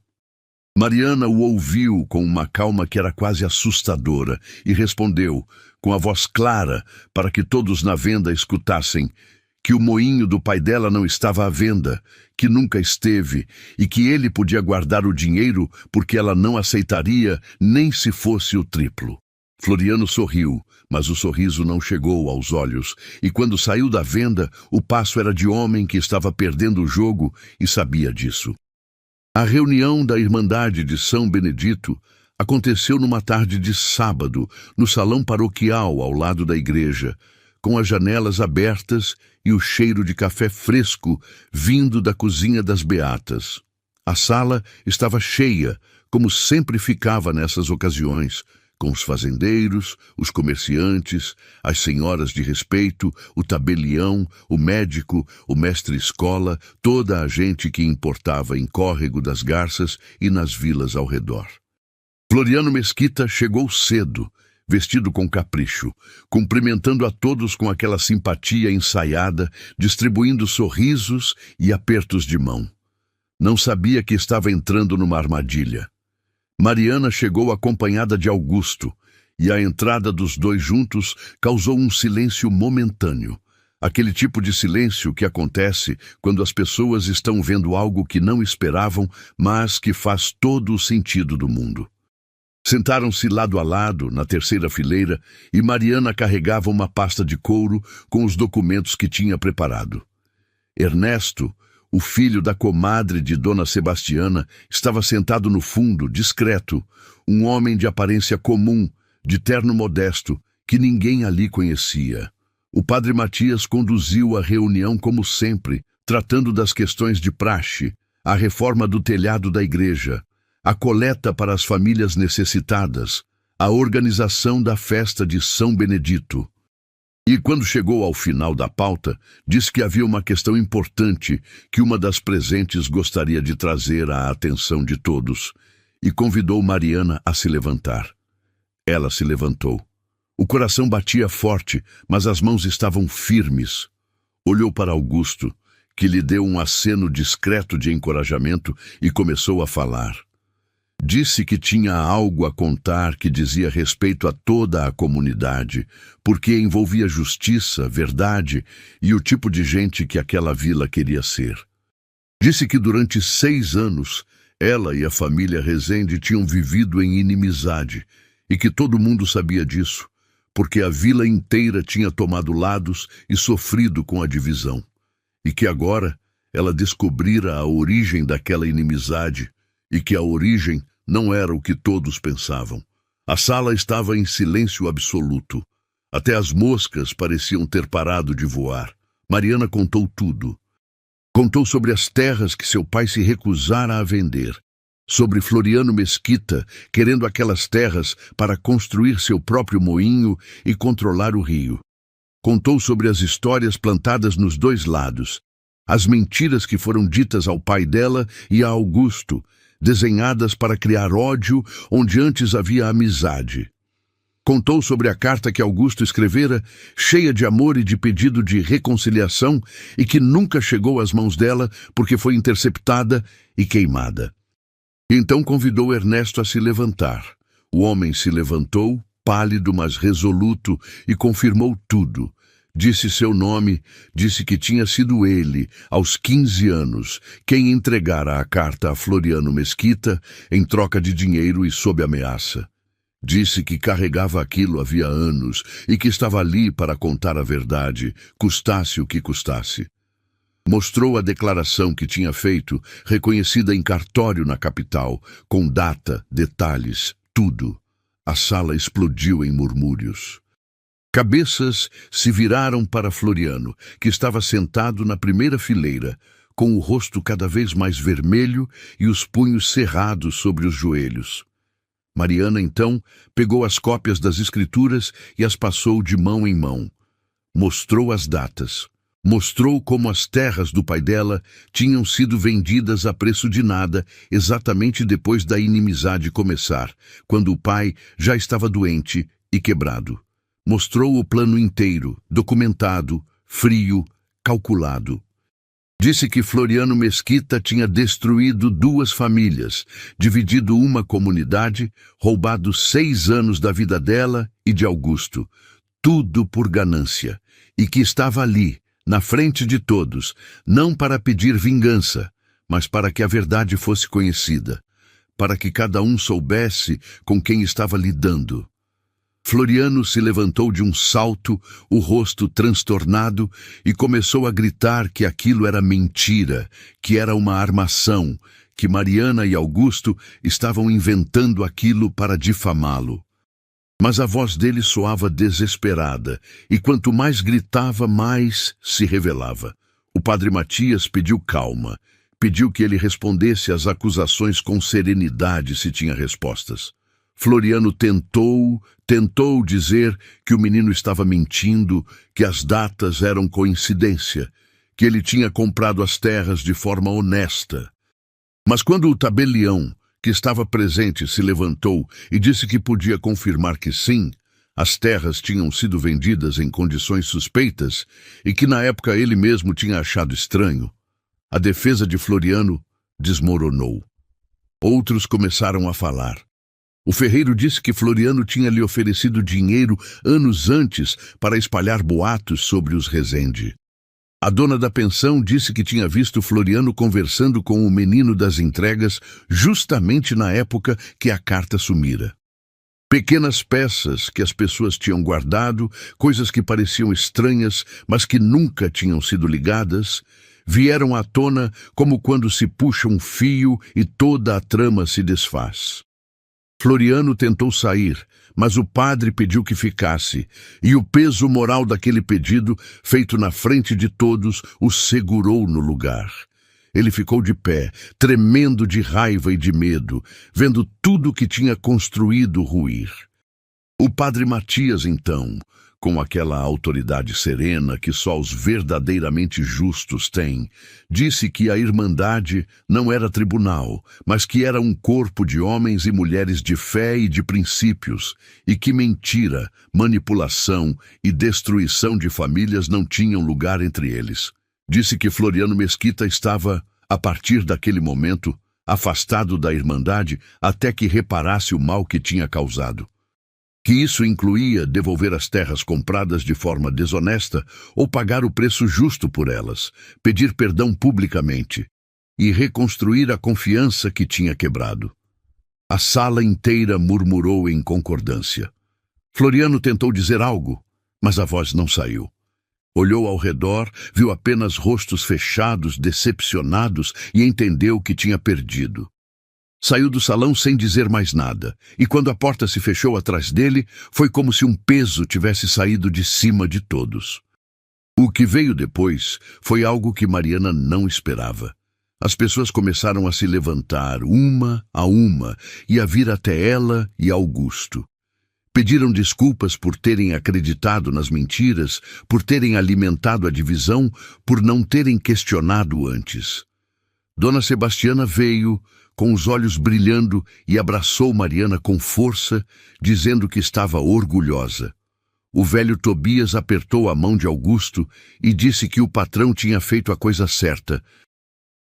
Speaker 1: Mariana o ouviu com uma calma que era quase assustadora e respondeu, com a voz clara, para que todos na venda escutassem, que o moinho do pai dela não estava à venda, que nunca esteve, e que ele podia guardar o dinheiro porque ela não aceitaria nem se fosse o triplo. Floriano sorriu, mas o sorriso não chegou aos olhos, e quando saiu da venda, o passo era de homem que estava perdendo o jogo e sabia disso. A reunião da Irmandade de São Benedito aconteceu numa tarde de sábado, no salão paroquial ao lado da igreja, com as janelas abertas e o cheiro de café fresco vindo da cozinha das Beatas. A sala estava cheia, como sempre ficava nessas ocasiões, com os fazendeiros, os comerciantes, as senhoras de respeito, o tabelião, o médico, o mestre-escola, toda a gente que importava em Córrego das Garças e nas vilas ao redor. Floriano Mesquita chegou cedo, vestido com capricho, cumprimentando a todos com aquela simpatia ensaiada, distribuindo sorrisos e apertos de mão. Não sabia que estava entrando numa armadilha. Mariana chegou acompanhada de Augusto, e a entrada dos dois juntos causou um silêncio momentâneo. Aquele tipo de silêncio que acontece quando as pessoas estão vendo algo que não esperavam, mas que faz todo o sentido do mundo. Sentaram-se lado a lado, na terceira fileira, e Mariana carregava uma pasta de couro com os documentos que tinha preparado. Ernesto, o filho da comadre de Dona Sebastiana, estava sentado no fundo, discreto, um homem de aparência comum, de terno modesto, que ninguém ali conhecia. O padre Matias conduziu a reunião como sempre, tratando das questões de praxe, a reforma do telhado da igreja, a coleta para as famílias necessitadas, a organização da festa de São Benedito. E quando chegou ao final da pauta, disse que havia uma questão importante que uma das presentes gostaria de trazer à atenção de todos, e convidou Mariana a se levantar. Ela se levantou. O coração batia forte, mas as mãos estavam firmes. Olhou para Augusto, que lhe deu um aceno discreto de encorajamento e começou a falar. Disse que tinha algo a contar que dizia respeito a toda a comunidade, porque envolvia justiça, verdade e o tipo de gente que aquela vila queria ser. Disse que durante 6 anos ela e a família Rezende tinham vivido em inimizade e que todo mundo sabia disso, porque a vila inteira tinha tomado lados e sofrido com a divisão, e que agora ela descobrira a origem daquela inimizade e que a origem não era o que todos pensavam. A sala estava em silêncio absoluto. Até as moscas pareciam ter parado de voar. Mariana contou tudo. Contou sobre as terras que seu pai se recusara a vender, sobre Floriano Mesquita querendo aquelas terras para construir seu próprio moinho e controlar o rio. Contou sobre as histórias plantadas nos dois lados, as mentiras que foram ditas ao pai dela e a Augusto, desenhadas para criar ódio onde antes havia amizade. Contou sobre a carta que Augusto escrevera, cheia de amor e de pedido de reconciliação, e que nunca chegou às mãos dela porque foi interceptada e queimada. Então convidou Ernesto a se levantar. O homem se levantou, pálido mas resoluto, e confirmou tudo. Disse seu nome, disse que tinha sido ele, aos 15 anos, quem entregara a carta a Floriano Mesquita em troca de dinheiro e sob ameaça. Disse que carregava aquilo havia anos e que estava ali para contar a verdade, custasse o que custasse. Mostrou a declaração que tinha feito, reconhecida em cartório na capital, com data, detalhes, tudo. A sala explodiu em murmúrios. Cabeças se viraram para Floriano, que estava sentado na primeira fileira, com o rosto cada vez mais vermelho e os punhos cerrados sobre os joelhos. Mariana, então, pegou as cópias das escrituras e as passou de mão em mão. Mostrou as datas. Mostrou como as terras do pai dela tinham sido vendidas a preço de nada exatamente depois da inimizade começar, quando o pai já estava doente e quebrado. Mostrou o plano inteiro, documentado, frio, calculado. Disse que Floriano Mesquita tinha destruído 2 famílias, dividido uma comunidade, roubado 6 anos da vida dela e de Augusto, tudo por ganância, e que estava ali, na frente de todos, não para pedir vingança, mas para que a verdade fosse conhecida, para que cada um soubesse com quem estava lidando. Floriano se levantou de um salto, o rosto transtornado, e começou a gritar que aquilo era mentira, que era uma armação, que Mariana e Augusto estavam inventando aquilo para difamá-lo. Mas a voz dele soava desesperada, e quanto mais gritava, mais se revelava. O padre Matias pediu calma, pediu que ele respondesse às acusações com serenidade se tinha respostas. Floriano tentou dizer que o menino estava mentindo, que as datas eram coincidência, que ele tinha comprado as terras de forma honesta. Mas quando o tabelião, que estava presente, se levantou e disse que podia confirmar que sim, as terras tinham sido vendidas em condições suspeitas e que na época ele mesmo tinha achado estranho, a defesa de Floriano desmoronou. Outros começaram a falar. O ferreiro disse que Floriano tinha lhe oferecido dinheiro anos antes para espalhar boatos sobre os Rezende. A dona da pensão disse que tinha visto Floriano conversando com o menino das entregas justamente na época que a carta sumira. Pequenas peças que as pessoas tinham guardado, coisas que pareciam estranhas, mas que nunca tinham sido ligadas, vieram à tona como quando se puxa um fio e toda a trama se desfaz. Floriano tentou sair, mas o padre pediu que ficasse, e o peso moral daquele pedido, feito na frente de todos, o segurou no lugar. Ele ficou de pé, tremendo de raiva e de medo, vendo tudo o que tinha construído ruir. O padre Matias, então, com aquela autoridade serena que só os verdadeiramente justos têm, disse que a Irmandade não era tribunal, mas que era um corpo de homens e mulheres de fé e de princípios, e que mentira, manipulação e destruição de famílias não tinham lugar entre eles. Disse que Floriano Mesquita estava, a partir daquele momento, afastado da Irmandade até que reparasse o mal que tinha causado. Que isso incluía devolver as terras compradas de forma desonesta ou pagar o preço justo por elas, pedir perdão publicamente e reconstruir a confiança que tinha quebrado. A sala inteira murmurou em concordância. Floriano tentou dizer algo, mas a voz não saiu. Olhou ao redor, viu apenas rostos fechados, decepcionados, e entendeu que tinha perdido. Saiu do salão sem dizer mais nada, e quando a porta se fechou atrás dele, foi como se um peso tivesse saído de cima de todos. O que veio depois foi algo que Mariana não esperava. As pessoas começaram a se levantar, uma a uma, e a vir até ela e Augusto. Pediram desculpas por terem acreditado nas mentiras, por terem alimentado a divisão, por não terem questionado antes. Dona Sebastiana veio, com os olhos brilhando, e abraçou Mariana com força, dizendo que estava orgulhosa. O velho Tobias apertou a mão de Augusto e disse que o patrão tinha feito a coisa certa.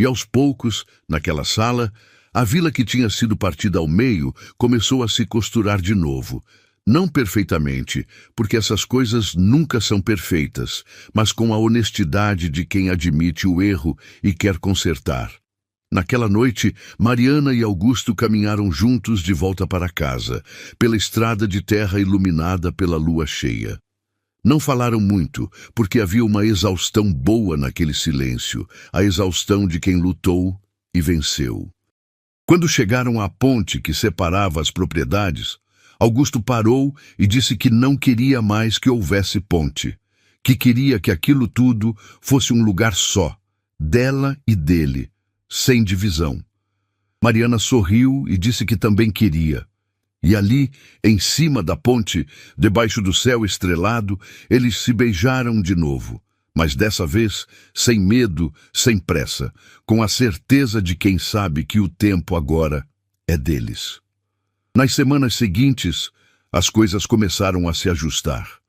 Speaker 1: E aos poucos, naquela sala, a vila que tinha sido partida ao meio começou a se costurar de novo. Não perfeitamente, porque essas coisas nunca são perfeitas, mas com a honestidade de quem admite o erro e quer consertar. Naquela noite, Mariana e Augusto caminharam juntos de volta para casa, pela estrada de terra iluminada pela lua cheia. Não falaram muito, porque havia uma exaustão boa naquele silêncio, a exaustão de quem lutou e venceu. Quando chegaram à ponte que separava as propriedades, Augusto parou e disse que não queria mais que houvesse ponte, que queria que aquilo tudo fosse um lugar só, dela e dele, sem divisão. Mariana sorriu e disse que também queria. E ali, em cima da ponte, debaixo do céu estrelado, eles se beijaram de novo, mas dessa vez sem medo, sem pressa, com a certeza de quem sabe que o tempo agora é deles. Nas semanas seguintes, as coisas começaram a se ajustar.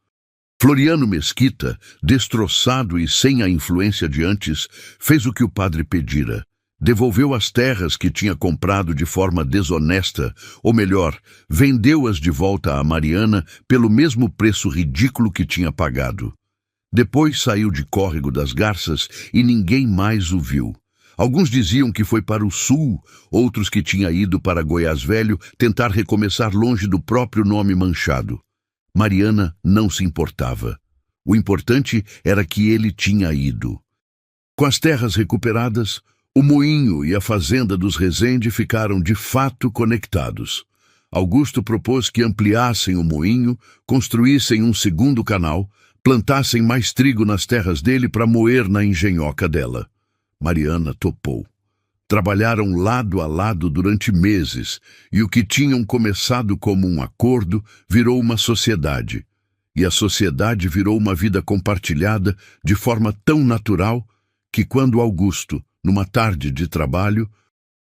Speaker 1: Floriano Mesquita, destroçado e sem a influência de antes, fez o que o padre pedira. Devolveu as terras que tinha comprado de forma desonesta, ou melhor, vendeu-as de volta a Mariana pelo mesmo preço ridículo que tinha pagado. Depois saiu de Córrego das Garças e ninguém mais o viu. Alguns diziam que foi para o sul, outros que tinha ido para Goiás Velho tentar recomeçar longe do próprio nome manchado. Mariana não se importava. O importante era que ele tinha ido. Com as terras recuperadas, o moinho e a fazenda dos Rezende ficaram de fato conectados. Augusto propôs que ampliassem o moinho, construíssem um segundo canal, plantassem mais trigo nas terras dele para moer na engenhoca dela. Mariana topou. Trabalharam lado a lado durante meses, e o que tinham começado como um acordo virou uma sociedade. E a sociedade virou uma vida compartilhada de forma tão natural que quando Augusto, numa tarde de trabalho,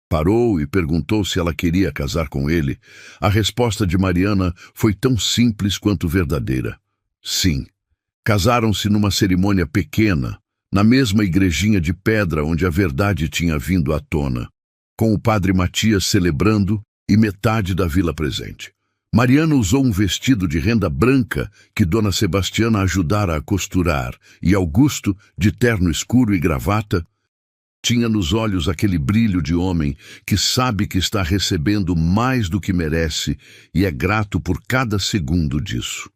Speaker 1: parou e perguntou se ela queria casar com ele, a resposta de Mariana foi tão simples quanto verdadeira. Sim. Casaram-se numa cerimônia pequena, na mesma igrejinha de pedra onde a verdade tinha vindo à tona, com o padre Matias celebrando e metade da vila presente. Mariana usou um vestido de renda branca que Dona Sebastiana ajudara a costurar, e Augusto, de terno escuro e gravata, tinha nos olhos aquele brilho de homem que sabe que está recebendo mais do que merece e é grato por cada segundo disso.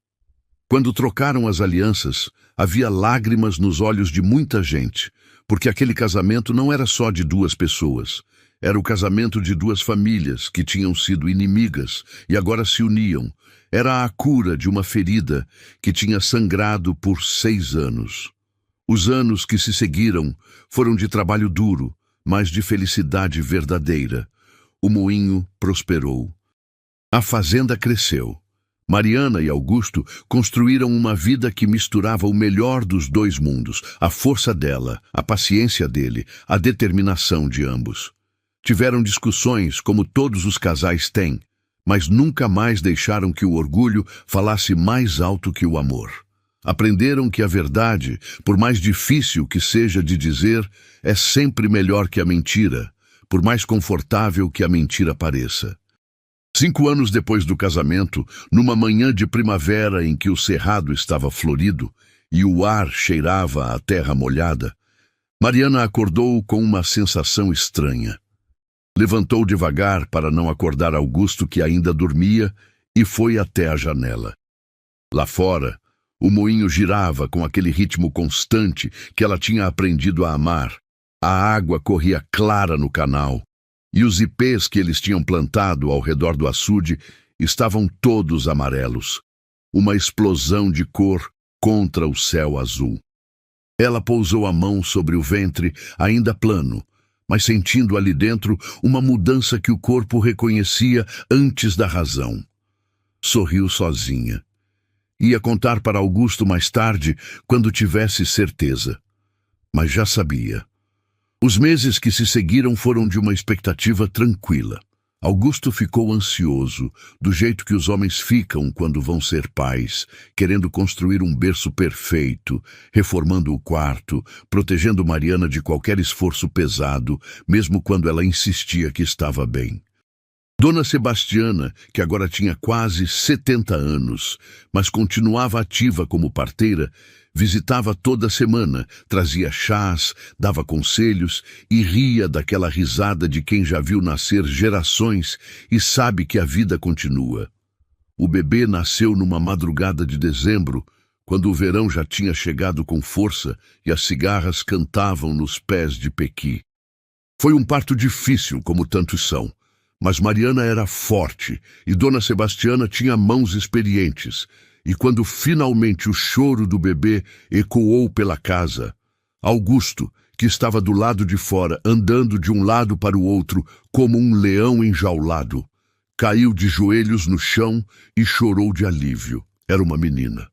Speaker 1: Quando trocaram as alianças, havia lágrimas nos olhos de muita gente, porque aquele casamento não era só de duas pessoas. Era o casamento de duas famílias que tinham sido inimigas e agora se uniam. Era a cura de uma ferida que tinha sangrado por 6 anos. Os anos que se seguiram foram de trabalho duro, mas de felicidade verdadeira. O moinho prosperou. A fazenda cresceu. Mariana e Augusto construíram uma vida que misturava o melhor dos dois mundos, a força dela, a paciência dele, a determinação de ambos. Tiveram discussões, como todos os casais têm, mas nunca mais deixaram que o orgulho falasse mais alto que o amor. Aprenderam que a verdade, por mais difícil que seja de dizer, é sempre melhor que a mentira, por mais confortável que a mentira pareça. 5 anos depois do casamento, numa manhã de primavera em que o cerrado estava florido e o ar cheirava a terra molhada, Mariana acordou com uma sensação estranha. Levantou devagar para não acordar Augusto, que ainda dormia, e foi até a janela. Lá fora, o moinho girava com aquele ritmo constante que ela tinha aprendido a amar. A água corria clara no canal, e os ipês que eles tinham plantado ao redor do açude estavam todos amarelos, uma explosão de cor contra o céu azul. Ela pousou a mão sobre o ventre, ainda plano, mas sentindo ali dentro uma mudança que o corpo reconhecia antes da razão. Sorriu sozinha. Ia contar para Augusto mais tarde, quando tivesse certeza. Mas já sabia. Os meses que se seguiram foram de uma expectativa tranquila. Augusto ficou ansioso, do jeito que os homens ficam quando vão ser pais, querendo construir um berço perfeito, reformando o quarto, protegendo Mariana de qualquer esforço pesado, mesmo quando ela insistia que estava bem. Dona Sebastiana, que agora tinha quase 70 anos, mas continuava ativa como parteira, visitava toda semana, trazia chás, dava conselhos e ria daquela risada de quem já viu nascer gerações e sabe que a vida continua. O bebê nasceu numa madrugada de dezembro, quando o verão já tinha chegado com força e as cigarras cantavam nos pés de Pequi. Foi um parto difícil, como tantos são, mas Mariana era forte e Dona Sebastiana tinha mãos experientes, e quando finalmente o choro do bebê ecoou pela casa, Augusto, que estava do lado de fora, andando de um lado para o outro como um leão enjaulado, caiu de joelhos no chão e chorou de alívio. Era uma menina,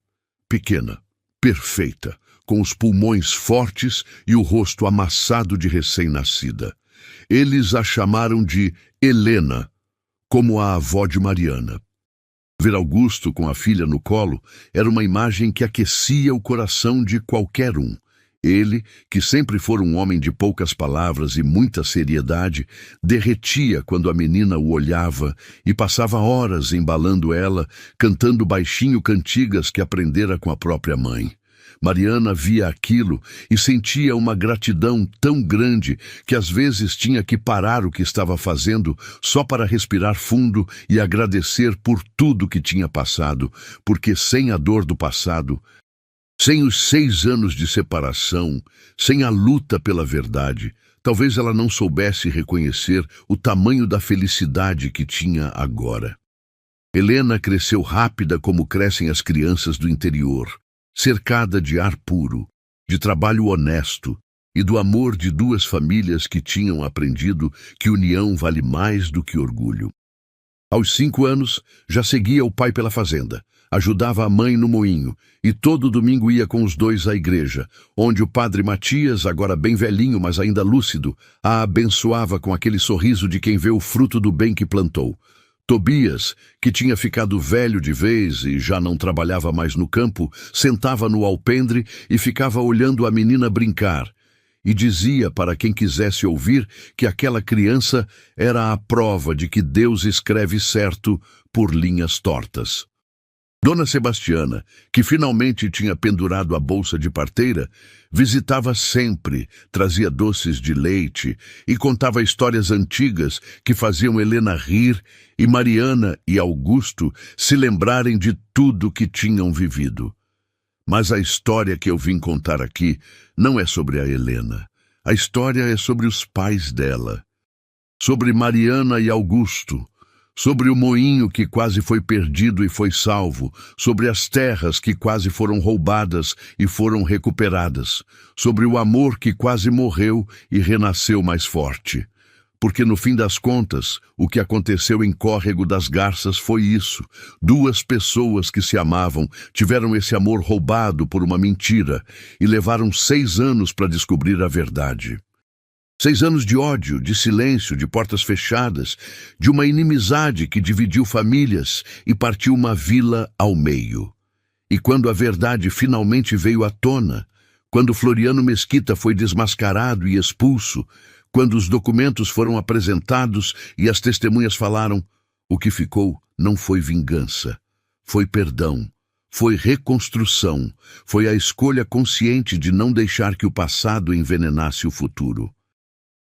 Speaker 1: pequena, perfeita, com os pulmões fortes e o rosto amassado de recém-nascida. Eles a chamaram de Helena, como a avó de Mariana. Ver Augusto com a filha no colo era uma imagem que aquecia o coração de qualquer um. Ele, que sempre fora um homem de poucas palavras e muita seriedade, derretia quando a menina o olhava e passava horas embalando ela, cantando baixinho cantigas que aprendera com a própria mãe. Mariana via aquilo e sentia uma gratidão tão grande que às vezes tinha que parar o que estava fazendo só para respirar fundo e agradecer por tudo que tinha passado, porque sem a dor do passado, sem os 6 anos de separação, sem a luta pela verdade, talvez ela não soubesse reconhecer o tamanho da felicidade que tinha agora. Helena cresceu rápida como crescem as crianças do interior, cercada de ar puro, de trabalho honesto e do amor de 2 famílias que tinham aprendido que união vale mais do que orgulho. Aos 5 anos, já seguia o pai pela fazenda, ajudava a mãe no moinho e todo domingo ia com os 2 à igreja, onde o padre Matias, agora bem velhinho, mas ainda lúcido, a abençoava com aquele sorriso de quem vê o fruto do bem que plantou. Tobias, que tinha ficado velho de vez e já não trabalhava mais no campo, sentava no alpendre e ficava olhando a menina brincar, e dizia para quem quisesse ouvir que aquela criança era a prova de que Deus escreve certo por linhas tortas. Dona Sebastiana, que finalmente tinha pendurado a bolsa de parteira, visitava sempre, trazia doces de leite e contava histórias antigas que faziam Helena rir e Mariana e Augusto se lembrarem de tudo que tinham vivido. Mas a história que eu vim contar aqui não é sobre a Helena. A história é sobre os pais dela, sobre Mariana e Augusto, sobre o moinho que quase foi perdido e foi salvo, sobre as terras que quase foram roubadas e foram recuperadas, sobre o amor que quase morreu e renasceu mais forte. Porque no fim das contas, o que aconteceu em Córrego das Garças foi isso. 2 pessoas que se amavam tiveram esse amor roubado por uma mentira e levaram 6 anos para descobrir a verdade. 6 anos de ódio, de silêncio, de portas fechadas, de uma inimizade que dividiu famílias e partiu uma vila ao meio. E quando a verdade finalmente veio à tona, quando Floriano Mesquita foi desmascarado e expulso, quando os documentos foram apresentados e as testemunhas falaram, o que ficou não foi vingança, foi perdão, foi reconstrução, foi a escolha consciente de não deixar que o passado envenenasse o futuro.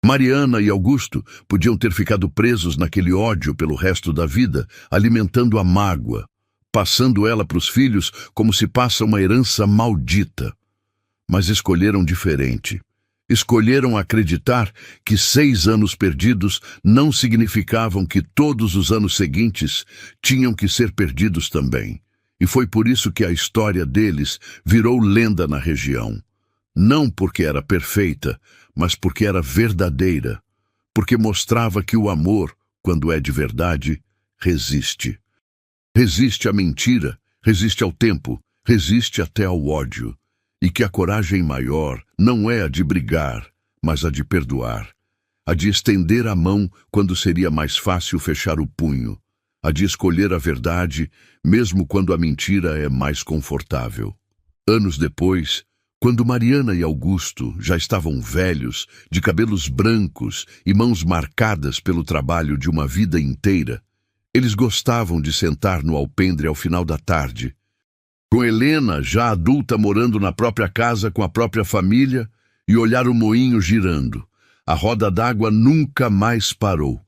Speaker 1: Mariana e Augusto podiam ter ficado presos naquele ódio pelo resto da vida, alimentando a mágoa, passando ela para os filhos como se passa uma herança maldita. Mas escolheram diferente. Escolheram acreditar que 6 anos perdidos não significavam que todos os anos seguintes tinham que ser perdidos também. E foi por isso que a história deles virou lenda na região. Não porque era perfeita, mas porque era verdadeira, porque mostrava que o amor, quando é de verdade, resiste. Resiste à mentira, resiste ao tempo, resiste até ao ódio, e que a coragem maior não é a de brigar, mas a de perdoar, a de estender a mão quando seria mais fácil fechar o punho, a de escolher a verdade, mesmo quando a mentira é mais confortável. Anos depois, quando Mariana e Augusto já estavam velhos, de cabelos brancos e mãos marcadas pelo trabalho de uma vida inteira, eles gostavam de sentar no alpendre ao final da tarde, com Helena, já adulta, morando na própria casa com a própria família, e olhar o moinho girando. A roda d'água nunca mais parou.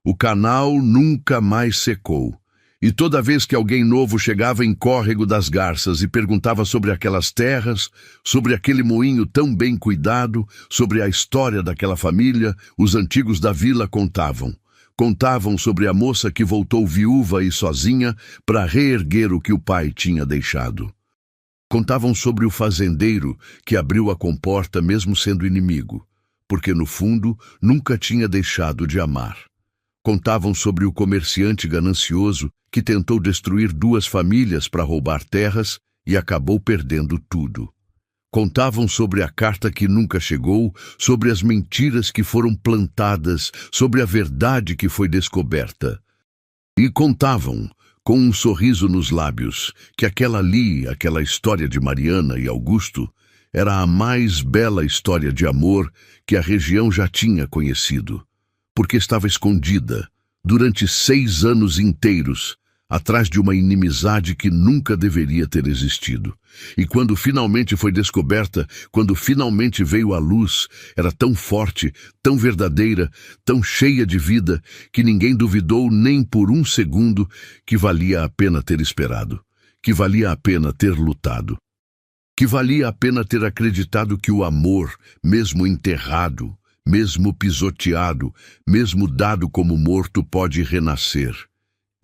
Speaker 1: O canal nunca mais secou. E toda vez que alguém novo chegava em Córrego das Garças e perguntava sobre aquelas terras, sobre aquele moinho tão bem cuidado, sobre a história daquela família, os antigos da vila contavam. Contavam sobre a moça que voltou viúva e sozinha para reerguer o que o pai tinha deixado. Contavam sobre o fazendeiro que abriu a comporta mesmo sendo inimigo, porque no fundo nunca tinha deixado de amar. Contavam sobre o comerciante ganancioso que tentou destruir 2 famílias para roubar terras e acabou perdendo tudo. Contavam sobre a carta que nunca chegou, sobre as mentiras que foram plantadas, sobre a verdade que foi descoberta. E contavam, com um sorriso nos lábios, que aquela história de Mariana e Augusto, era a mais bela história de amor que a região já tinha conhecido, porque estava escondida, durante 6 anos inteiros, atrás de uma inimizade que nunca deveria ter existido. E quando finalmente foi descoberta, quando finalmente veio à luz, era tão forte, tão verdadeira, tão cheia de vida, que ninguém duvidou nem por um segundo que valia a pena ter esperado, que valia a pena ter lutado, que valia a pena ter acreditado que o amor, mesmo enterrado, mesmo pisoteado, mesmo dado como morto, pode renascer.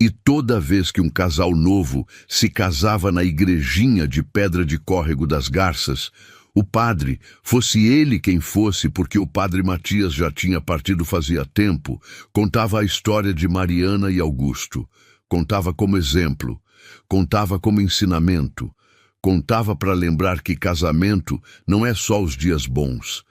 Speaker 1: E toda vez que um casal novo se casava na igrejinha de pedra de Córrego das Garças, o padre, fosse ele quem fosse, porque o padre Matias já tinha partido fazia tempo, contava a história de Mariana e Augusto, contava como exemplo, contava como ensinamento, contava para lembrar que casamento não é só os dias bons.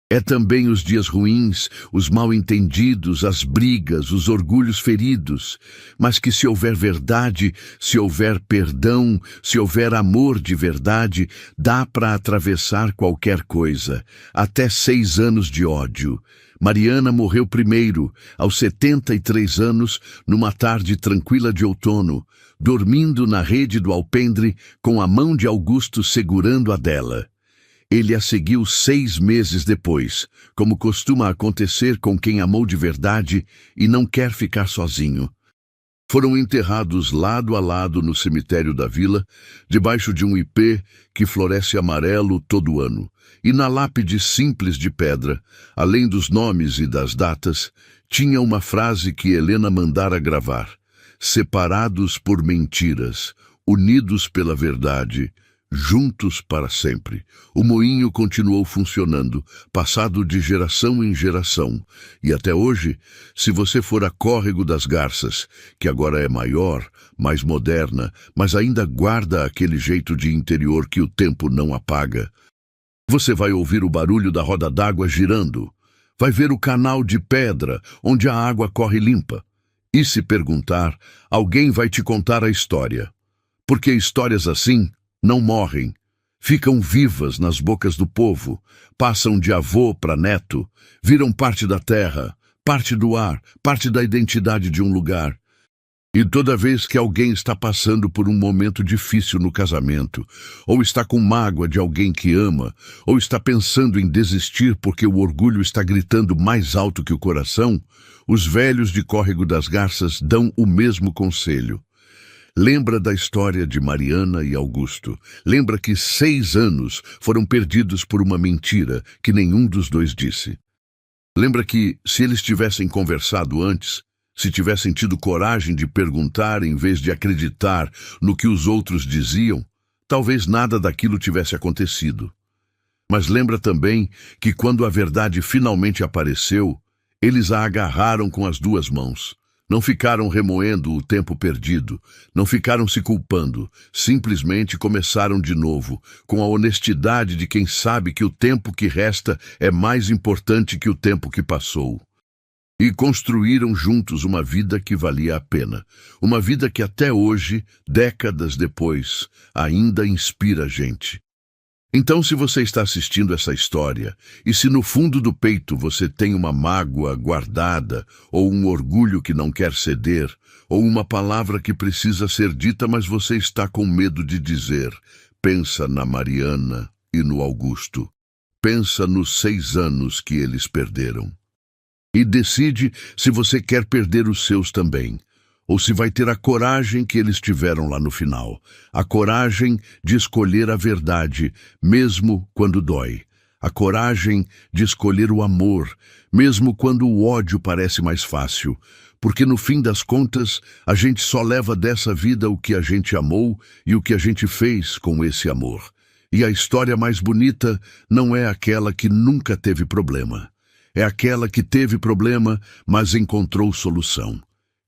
Speaker 1: É também os dias ruins, os mal-entendidos, as brigas, os orgulhos feridos, mas que se houver verdade, se houver perdão, se houver amor de verdade, dá para atravessar qualquer coisa, até 6 anos de ódio. Mariana morreu primeiro, aos 73 anos, numa tarde tranquila de outono, dormindo na rede do alpendre com a mão de Augusto segurando a dela. Ele a seguiu 6 meses depois, como costuma acontecer com quem amou de verdade e não quer ficar sozinho. Foram enterrados lado a lado no cemitério da vila, debaixo de um ipê que floresce amarelo todo ano. E na lápide simples de pedra, além dos nomes e das datas, tinha uma frase que Helena mandara gravar: separados por mentiras, unidos pela verdade, juntos para sempre. O moinho continuou funcionando, passado de geração em geração. E até hoje, se você for a Córrego das Garças, que agora é maior, mais moderna, mas ainda guarda aquele jeito de interior que o tempo não apaga, você vai ouvir o barulho da roda d'água girando. Vai ver o canal de pedra, onde a água corre limpa. E se perguntar, alguém vai te contar a história. Porque histórias assim não morrem, ficam vivas nas bocas do povo, passam de avô para neto, viram parte da terra, parte do ar, parte da identidade de um lugar. E toda vez que alguém está passando por um momento difícil no casamento, ou está com mágoa de alguém que ama, ou está pensando em desistir porque o orgulho está gritando mais alto que o coração, os velhos de Córrego das Garças dão o mesmo conselho. Lembra da história de Mariana e Augusto. Lembra que 6 anos foram perdidos por uma mentira que nenhum dos dois disse. Lembra que, se eles tivessem conversado antes, se tivessem tido coragem de perguntar em vez de acreditar no que os outros diziam, talvez nada daquilo tivesse acontecido. Mas lembra também que quando a verdade finalmente apareceu, eles a agarraram com as 2 mãos. Não ficaram remoendo o tempo perdido, não ficaram se culpando, simplesmente começaram de novo, com a honestidade de quem sabe que o tempo que resta é mais importante que o tempo que passou. E construíram juntos uma vida que valia a pena, uma vida que até hoje, décadas depois, ainda inspira a gente. Então, se você está assistindo essa história, e se no fundo do peito você tem uma mágoa guardada, ou um orgulho que não quer ceder, ou uma palavra que precisa ser dita, mas você está com medo de dizer, pensa na Mariana e no Augusto. Pensa nos 6 anos que eles perderam. E decide se você quer perder os seus também, ou se vai ter a coragem que eles tiveram lá no final, a coragem de escolher a verdade, mesmo quando dói, a coragem de escolher o amor, mesmo quando o ódio parece mais fácil, porque no fim das contas, a gente só leva dessa vida o que a gente amou e o que a gente fez com esse amor. E a história mais bonita não é aquela que nunca teve problema. É aquela que teve problema, mas encontrou solução.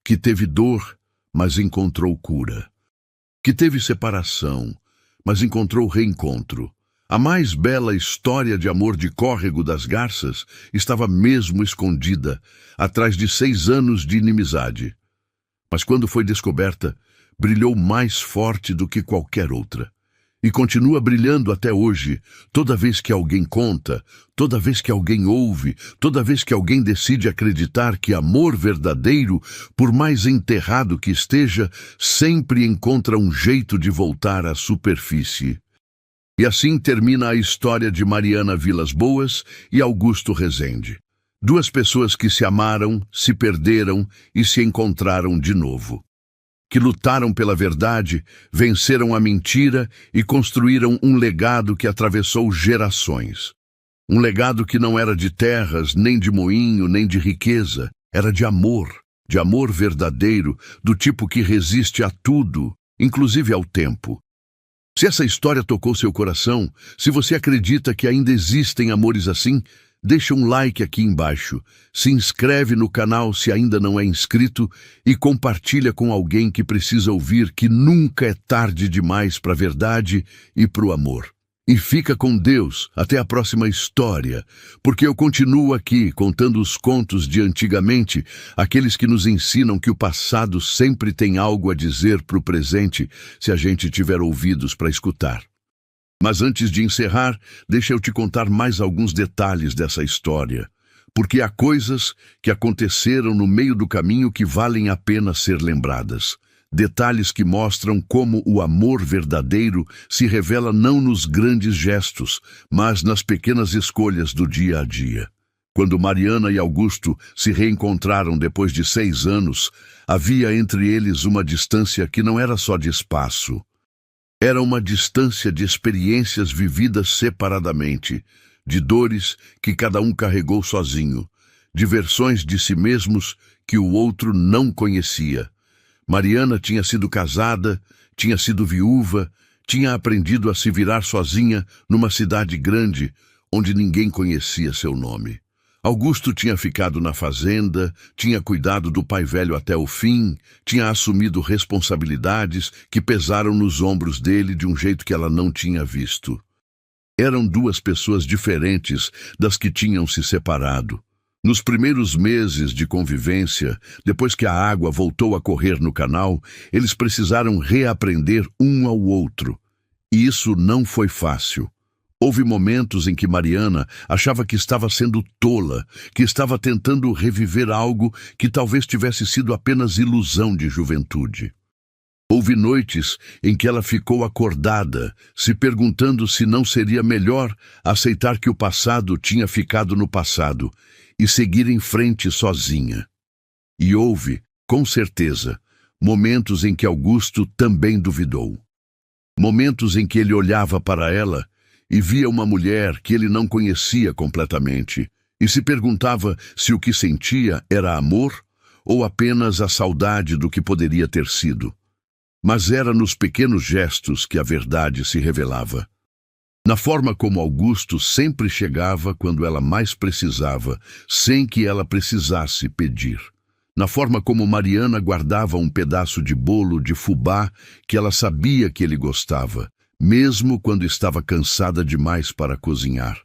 Speaker 1: Que teve dor, mas encontrou cura. Que teve separação, mas encontrou reencontro. A mais bela história de amor de Córrego das Garças estava mesmo escondida, atrás de 6 anos de inimizade. Mas quando foi descoberta, brilhou mais forte do que qualquer outra. E continua brilhando até hoje, toda vez que alguém conta, toda vez que alguém ouve, toda vez que alguém decide acreditar que amor verdadeiro, por mais enterrado que esteja, sempre encontra um jeito de voltar à superfície. E assim termina a história de Mariana Vilas Boas e Augusto Rezende. 2 pessoas que se amaram, se perderam e se encontraram de novo. Que lutaram pela verdade, venceram a mentira e construíram um legado que atravessou gerações. Um legado que não era de terras, nem de moinho, nem de riqueza. Era de amor verdadeiro, do tipo que resiste a tudo, inclusive ao tempo. Se essa história tocou seu coração, se você acredita que ainda existem amores assim, deixa um like aqui embaixo, se inscreve no canal se ainda não é inscrito e compartilha com alguém que precisa ouvir que nunca é tarde demais para a verdade e para o amor. E fica com Deus até a próxima história, porque eu continuo aqui contando os contos de antigamente, aqueles que nos ensinam que o passado sempre tem algo a dizer para o presente, se a gente tiver ouvidos para escutar. Mas antes de encerrar, deixa eu te contar mais alguns detalhes dessa história, porque há coisas que aconteceram no meio do caminho que valem a pena ser lembradas. Detalhes que mostram como o amor verdadeiro se revela não nos grandes gestos, mas nas pequenas escolhas do dia a dia. Quando Mariana e Augusto se reencontraram depois de 6 anos, havia entre eles uma distância que não era só de espaço. Era uma distância de experiências vividas separadamente, de dores que cada um carregou sozinho, de versões de si mesmos que o outro não conhecia. Mariana tinha sido casada, tinha sido viúva, tinha aprendido a se virar sozinha numa cidade grande, onde ninguém conhecia seu nome. Augusto tinha ficado na fazenda, tinha cuidado do pai velho até o fim, tinha assumido responsabilidades que pesaram nos ombros dele de um jeito que ela não tinha visto. Eram 2 pessoas diferentes das que tinham se separado. Nos primeiros meses de convivência, depois que a água voltou a correr no canal, eles precisaram reaprender um ao outro. E isso não foi fácil. Houve momentos em que Mariana achava que estava sendo tola, que estava tentando reviver algo que talvez tivesse sido apenas ilusão de juventude. Houve noites em que ela ficou acordada, se perguntando se não seria melhor aceitar que o passado tinha ficado no passado e seguir em frente sozinha. E houve, com certeza, momentos em que Augusto também duvidou. Momentos em que ele olhava para ela e via uma mulher que ele não conhecia completamente e se perguntava se o que sentia era amor ou apenas a saudade do que poderia ter sido. Mas era nos pequenos gestos que a verdade se revelava. Na forma como Augusto sempre chegava quando ela mais precisava, sem que ela precisasse pedir. Na forma como Mariana guardava um pedaço de bolo de fubá que ela sabia que ele gostava, mesmo quando estava cansada demais para cozinhar.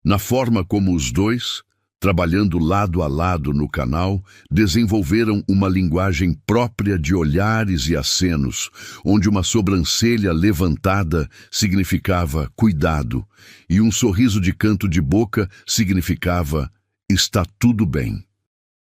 Speaker 1: Na forma como os 2, trabalhando lado a lado no canal, desenvolveram uma linguagem própria de olhares e acenos, onde uma sobrancelha levantada significava cuidado e um sorriso de canto de boca significava está tudo bem.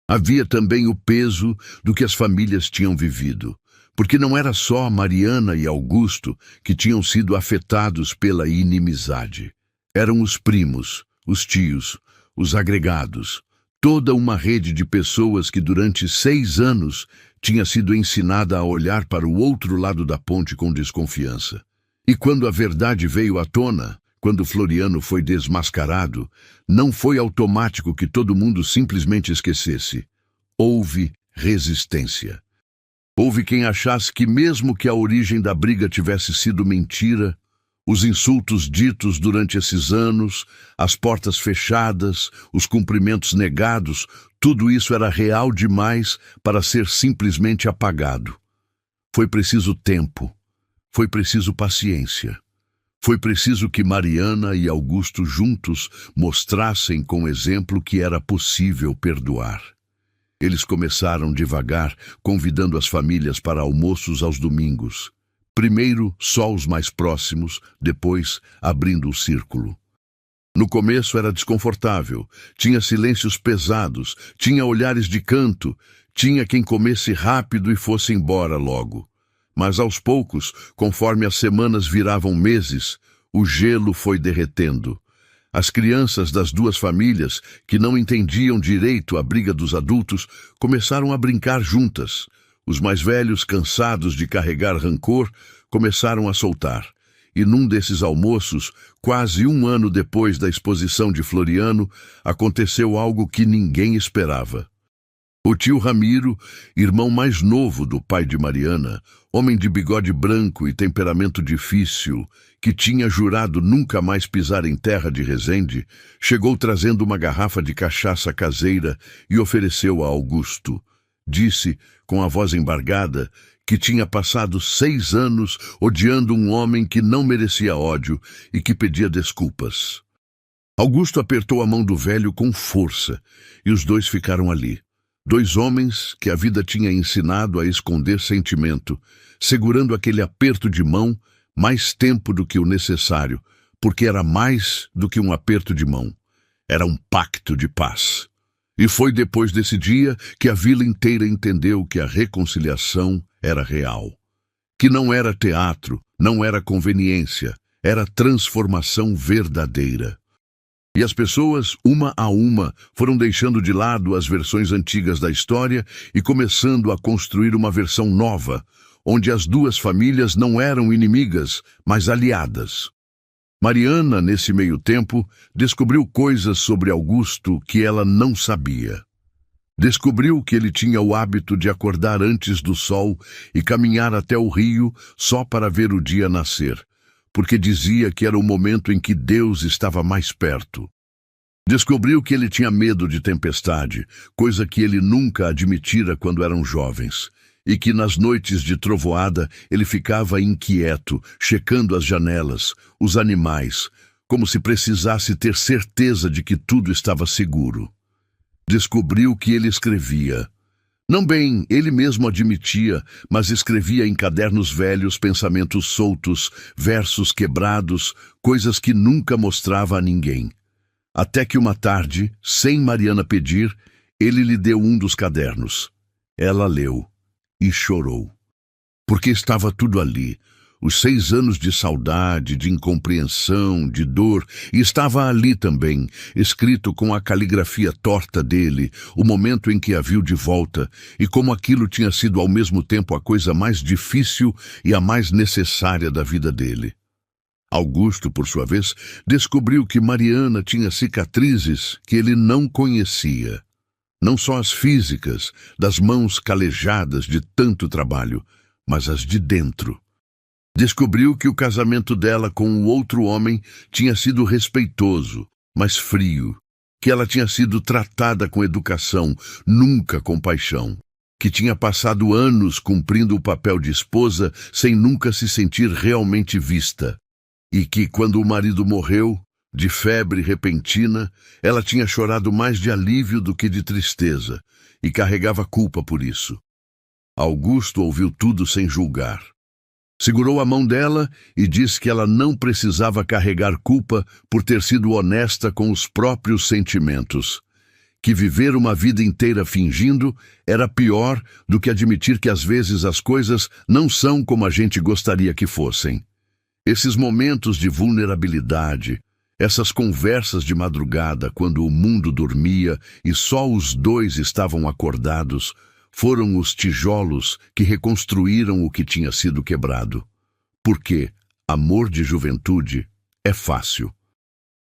Speaker 1: Havia também o peso do que as famílias tinham vivido, porque não era só Mariana e Augusto que tinham sido afetados pela inimizade. Eram os primos, os tios, os agregados, toda uma rede de pessoas que durante 6 anos tinha sido ensinada a olhar para o outro lado da ponte com desconfiança. E quando a verdade veio à tona, quando Floriano foi desmascarado, não foi automático que todo mundo simplesmente esquecesse. Houve resistência. Houve quem achasse que mesmo que a origem da briga tivesse sido mentira, os insultos ditos durante esses anos, as portas fechadas, os cumprimentos negados, tudo isso era real demais para ser simplesmente apagado. Foi preciso tempo, foi preciso paciência. Foi preciso que Mariana e Augusto juntos mostrassem com exemplo que era possível perdoar. Eles começaram devagar, convidando as famílias para almoços aos domingos. Primeiro, só os mais próximos, depois, abrindo o círculo. No começo era desconfortável, tinha silêncios pesados, tinha olhares de canto, tinha quem comesse rápido e fosse embora logo. Mas aos poucos, conforme as semanas viravam meses, o gelo foi derretendo. As crianças das duas famílias, que não entendiam direito a briga dos adultos, começaram a brincar juntas. Os mais velhos, cansados de carregar rancor, começaram a soltar. E num desses almoços, quase 1 ano depois da exposição de Floriano, aconteceu algo que ninguém esperava. O tio Ramiro, irmão mais novo do pai de Mariana, homem de bigode branco e temperamento difícil, que tinha jurado nunca mais pisar em terra de Resende, chegou trazendo uma garrafa de cachaça caseira e ofereceu a Augusto. Disse, com a voz embargada, que tinha passado 6 anos odiando um homem que não merecia ódio e que pedia desculpas. Augusto apertou a mão do velho com força e os dois ficaram ali. 2 homens que a vida tinha ensinado a esconder sentimento, segurando aquele aperto de mão mais tempo do que o necessário, porque era mais do que um aperto de mão. Era um pacto de paz. E foi depois desse dia que a vila inteira entendeu que a reconciliação era real. Que não era teatro, não era conveniência, era transformação verdadeira. E as pessoas, uma a uma, foram deixando de lado as versões antigas da história e começando a construir uma versão nova, onde as duas famílias não eram inimigas, mas aliadas. Mariana, nesse meio tempo, descobriu coisas sobre Augusto que ela não sabia. Descobriu que ele tinha o hábito de acordar antes do sol e caminhar até o rio só para ver o dia nascer, porque dizia que era o momento em que Deus estava mais perto. Descobriu que ele tinha medo de tempestade, coisa que ele nunca admitira quando eram jovens, e que nas noites de trovoada ele ficava inquieto, checando as janelas, os animais, como se precisasse ter certeza de que tudo estava seguro. Descobriu que ele escrevia. Não bem, ele mesmo admitia, mas escrevia em cadernos velhos pensamentos soltos, versos quebrados, coisas que nunca mostrava a ninguém. Até que uma tarde, sem Mariana pedir, ele lhe deu um dos cadernos. Ela leu e chorou. Porque estava tudo ali, os 6 anos de saudade, de incompreensão, de dor, e estava ali também, escrito com a caligrafia torta dele, o momento em que a viu de volta, e como aquilo tinha sido ao mesmo tempo a coisa mais difícil e a mais necessária da vida dele. Augusto, por sua vez, descobriu que Mariana tinha cicatrizes que ele não conhecia. Não só as físicas, das mãos calejadas de tanto trabalho, mas as de dentro. Descobriu que o casamento dela com o outro homem tinha sido respeitoso, mas frio, que ela tinha sido tratada com educação, nunca com paixão, que tinha passado anos cumprindo o papel de esposa sem nunca se sentir realmente vista, e que, quando o marido morreu, de febre repentina, ela tinha chorado mais de alívio do que de tristeza, e carregava culpa por isso. Augusto ouviu tudo sem julgar. Segurou a mão dela e disse que ela não precisava carregar culpa por ter sido honesta com os próprios sentimentos, que viver uma vida inteira fingindo era pior do que admitir que às vezes as coisas não são como a gente gostaria que fossem. Esses momentos de vulnerabilidade, Essas conversas de madrugada, quando o mundo dormia e só os dois estavam acordados, foram os tijolos que reconstruíram o que tinha sido quebrado. Porque amor de juventude é fácil.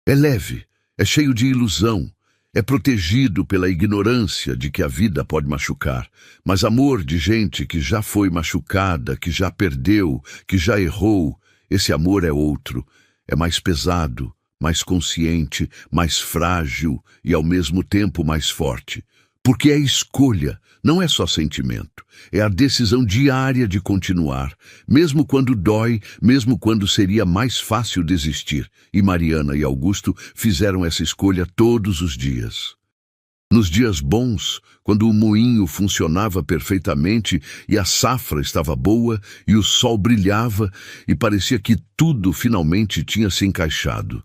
Speaker 1: É leve, é cheio de ilusão, é protegido pela ignorância de que a vida pode machucar. Mas amor de gente que já foi machucada, que já perdeu, que já errou, esse amor é outro, é mais pesado, mais consciente, mais frágil e ao mesmo tempo mais forte. Porque é escolha, não é só sentimento. É a decisão diária de continuar, mesmo quando dói, mesmo quando seria mais fácil desistir. E Mariana e Augusto fizeram essa escolha todos os dias. Nos dias bons, quando o moinho funcionava perfeitamente e a safra estava boa e o sol brilhava e parecia que tudo finalmente tinha se encaixado.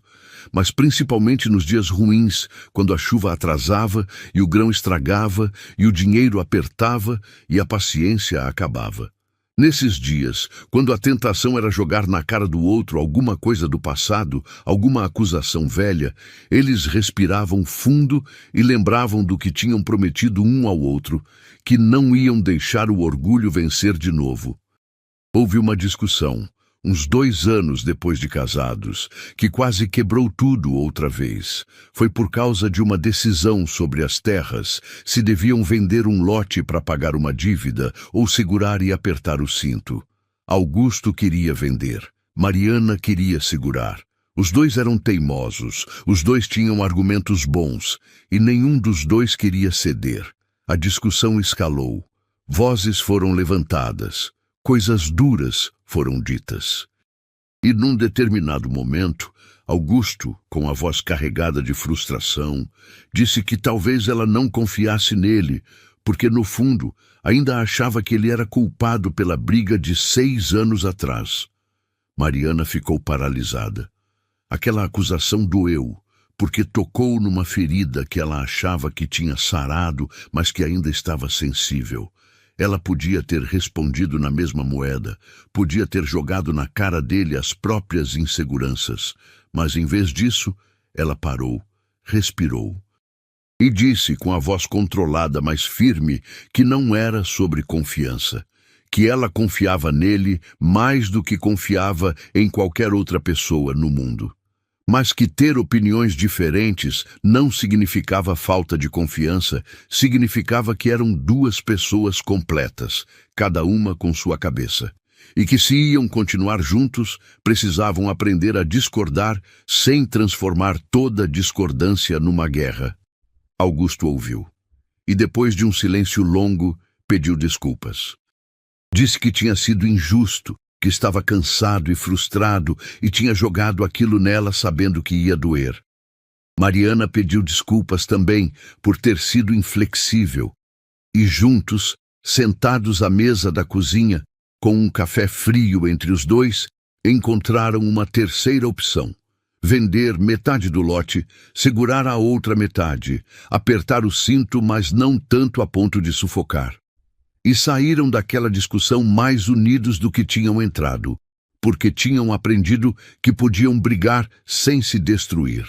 Speaker 1: Mas principalmente nos dias ruins, quando a chuva atrasava e o grão estragava e o dinheiro apertava e a paciência acabava. Nesses dias, quando a tentação era jogar na cara do outro alguma coisa do passado, alguma acusação velha, eles respiravam fundo e lembravam do que tinham prometido um ao outro, que não iam deixar o orgulho vencer de novo. Houve uma discussão, uns 2 anos depois de casados, que quase quebrou tudo outra vez. Foi por causa de uma decisão sobre as terras, se deviam vender um lote para pagar uma dívida ou segurar e apertar o cinto. Augusto queria vender, Mariana queria segurar. Os dois eram teimosos, os dois tinham argumentos bons, e nenhum dos dois queria ceder. A discussão escalou, vozes foram levantadas, coisas duras foram ditas. E num determinado momento, Augusto, com a voz carregada de frustração, disse que talvez ela não confiasse nele, porque no fundo ainda achava que ele era culpado pela briga de 6 anos atrás. Mariana ficou paralisada. Aquela acusação doeu, porque tocou numa ferida que ela achava que tinha sarado, mas que ainda estava sensível. Ela podia ter respondido na mesma moeda, podia ter jogado na cara dele as próprias inseguranças, mas em vez disso, ela parou, respirou e disse com a voz controlada, mas firme, que não era sobre confiança, que ela confiava nele mais do que confiava em qualquer outra pessoa no mundo. Mas que ter opiniões diferentes não significava falta de confiança, significava que eram 2 pessoas completas, cada uma com sua cabeça. E que se iam continuar juntos, precisavam aprender a discordar sem transformar toda discordância numa guerra. Augusto ouviu. E depois de um silêncio longo, pediu desculpas. Disse que tinha sido injusto, que estava cansado e frustrado e tinha jogado aquilo nela sabendo que ia doer. Mariana pediu desculpas também por ter sido inflexível. E juntos, sentados à mesa da cozinha, com um café frio entre os dois, encontraram uma terceira opção. Vender metade do lote, segurar a outra metade, apertar o cinto, mas não tanto a ponto de sufocar. E saíram daquela discussão mais unidos do que tinham entrado, porque tinham aprendido que podiam brigar sem se destruir.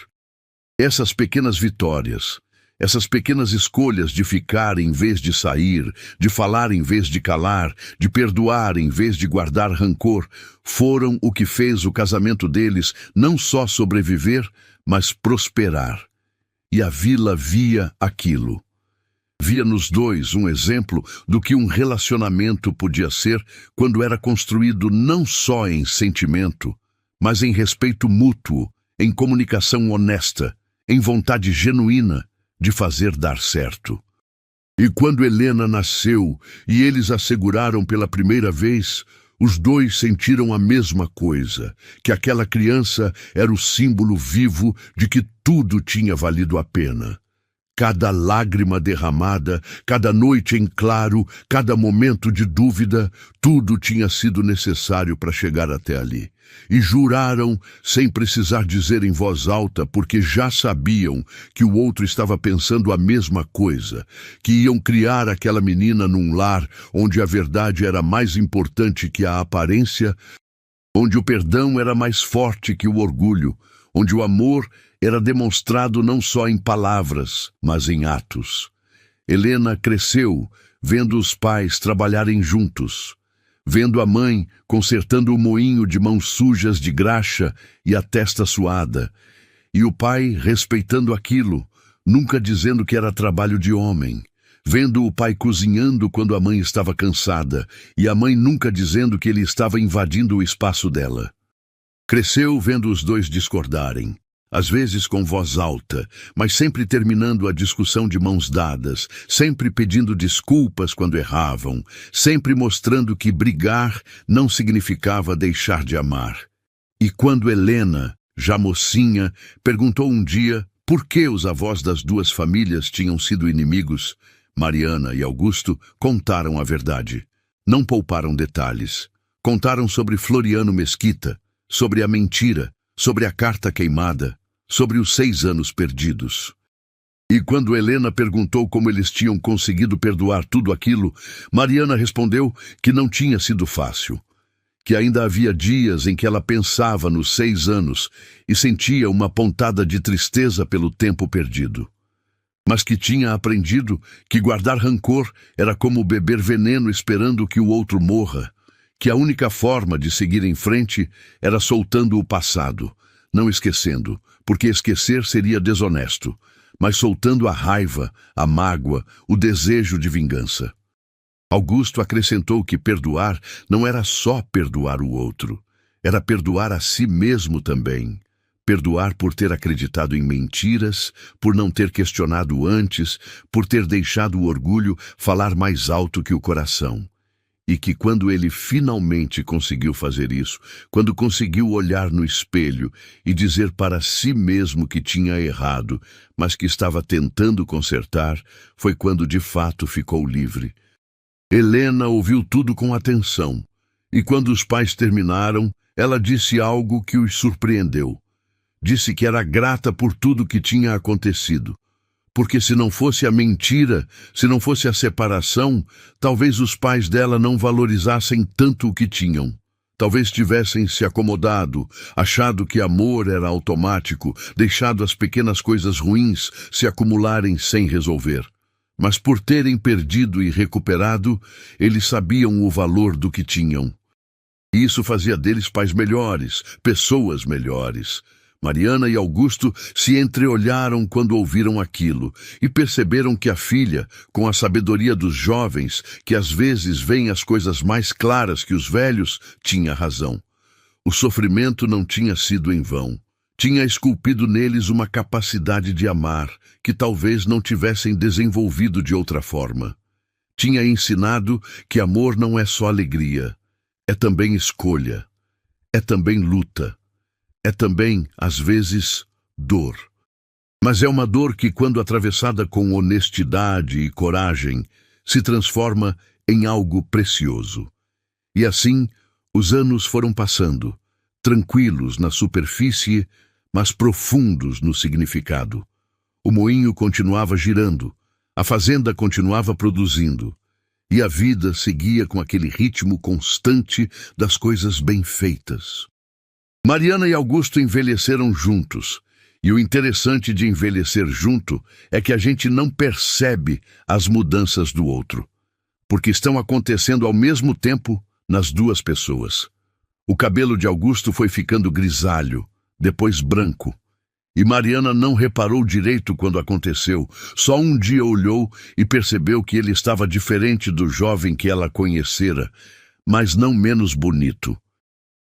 Speaker 1: Essas pequenas vitórias, essas pequenas escolhas de ficar em vez de sair, de falar em vez de calar, de perdoar em vez de guardar rancor, foram o que fez o casamento deles não só sobreviver, mas prosperar. E a vila via aquilo. Via nos dois um exemplo do que um relacionamento podia ser quando era construído não só em sentimento, mas em respeito mútuo, em comunicação honesta, em vontade genuína de fazer dar certo. E quando Helena nasceu e eles a seguraram pela primeira vez, os dois sentiram a mesma coisa, que aquela criança era o símbolo vivo de que tudo tinha valido a pena. Cada lágrima derramada, cada noite em claro, cada momento de dúvida, tudo tinha sido necessário para chegar até ali. E juraram, sem precisar dizer em voz alta, porque já sabiam que o outro estava pensando a mesma coisa, que iam criar aquela menina num lar onde a verdade era mais importante que a aparência, onde o perdão era mais forte que o orgulho, onde o amor era demonstrado não só em palavras, mas em atos. Helena cresceu vendo os pais trabalharem juntos, vendo a mãe consertando o moinho de mãos sujas de graxa e a testa suada, e o pai respeitando aquilo, nunca dizendo que era trabalho de homem, vendo o pai cozinhando quando a mãe estava cansada, e a mãe nunca dizendo que ele estava invadindo o espaço dela. Cresceu vendo os dois discordarem, às vezes com voz alta, mas sempre terminando a discussão de mãos dadas, sempre pedindo desculpas quando erravam, sempre mostrando que brigar não significava deixar de amar. E quando Helena, já mocinha, perguntou um dia por que os avós das duas famílias tinham sido inimigos, Mariana e Augusto contaram a verdade. Não pouparam detalhes. Contaram sobre Floriano Mesquita, sobre a mentira, sobre a carta queimada, sobre os 6 anos perdidos. E quando Helena perguntou como eles tinham conseguido perdoar tudo aquilo, Mariana respondeu que não tinha sido fácil, que ainda havia dias em que ela pensava nos 6 anos e sentia uma pontada de tristeza pelo tempo perdido, mas que tinha aprendido que guardar rancor era como beber veneno esperando que o outro morra, que a única forma de seguir em frente era soltando o passado, não esquecendo, porque esquecer seria desonesto, mas soltando a raiva, a mágoa, o desejo de vingança. Augusto acrescentou que perdoar não era só perdoar o outro, era perdoar a si mesmo também. Perdoar por ter acreditado em mentiras, por não ter questionado antes, por ter deixado o orgulho falar mais alto que o coração. E que quando ele finalmente conseguiu fazer isso, quando conseguiu olhar no espelho e dizer para si mesmo que tinha errado, mas que estava tentando consertar, foi quando de fato ficou livre. Helena ouviu tudo com atenção, e quando os pais terminaram, ela disse algo que os surpreendeu. Disse que era grata por tudo que tinha acontecido, porque se não fosse a mentira, se não fosse a separação, talvez os pais dela não valorizassem tanto o que tinham. Talvez tivessem se acomodado, achado que amor era automático, deixado as pequenas coisas ruins se acumularem sem resolver. Mas por terem perdido e recuperado, eles sabiam o valor do que tinham. E isso fazia deles pais melhores, pessoas melhores. Mariana e Augusto se entreolharam quando ouviram aquilo e perceberam que a filha, com a sabedoria dos jovens, que às vezes veem as coisas mais claras que os velhos, tinha razão. O sofrimento não tinha sido em vão. Tinha esculpido neles uma capacidade de amar que talvez não tivessem desenvolvido de outra forma. Tinha ensinado que amor não é só alegria, é também escolha, é também luta. É também, às vezes, dor. Mas é uma dor que, quando atravessada com honestidade e coragem, se transforma em algo precioso. E assim, os anos foram passando, tranquilos na superfície, mas profundos no significado. O moinho continuava girando, a fazenda continuava produzindo, e a vida seguia com aquele ritmo constante das coisas bem feitas. Mariana e Augusto envelheceram juntos, e o interessante de envelhecer junto é que a gente não percebe as mudanças do outro, porque estão acontecendo ao mesmo tempo nas duas pessoas. O cabelo de Augusto foi ficando grisalho, depois branco, e Mariana não reparou direito quando aconteceu, só um dia olhou e percebeu que ele estava diferente do jovem que ela conhecera, mas não menos bonito.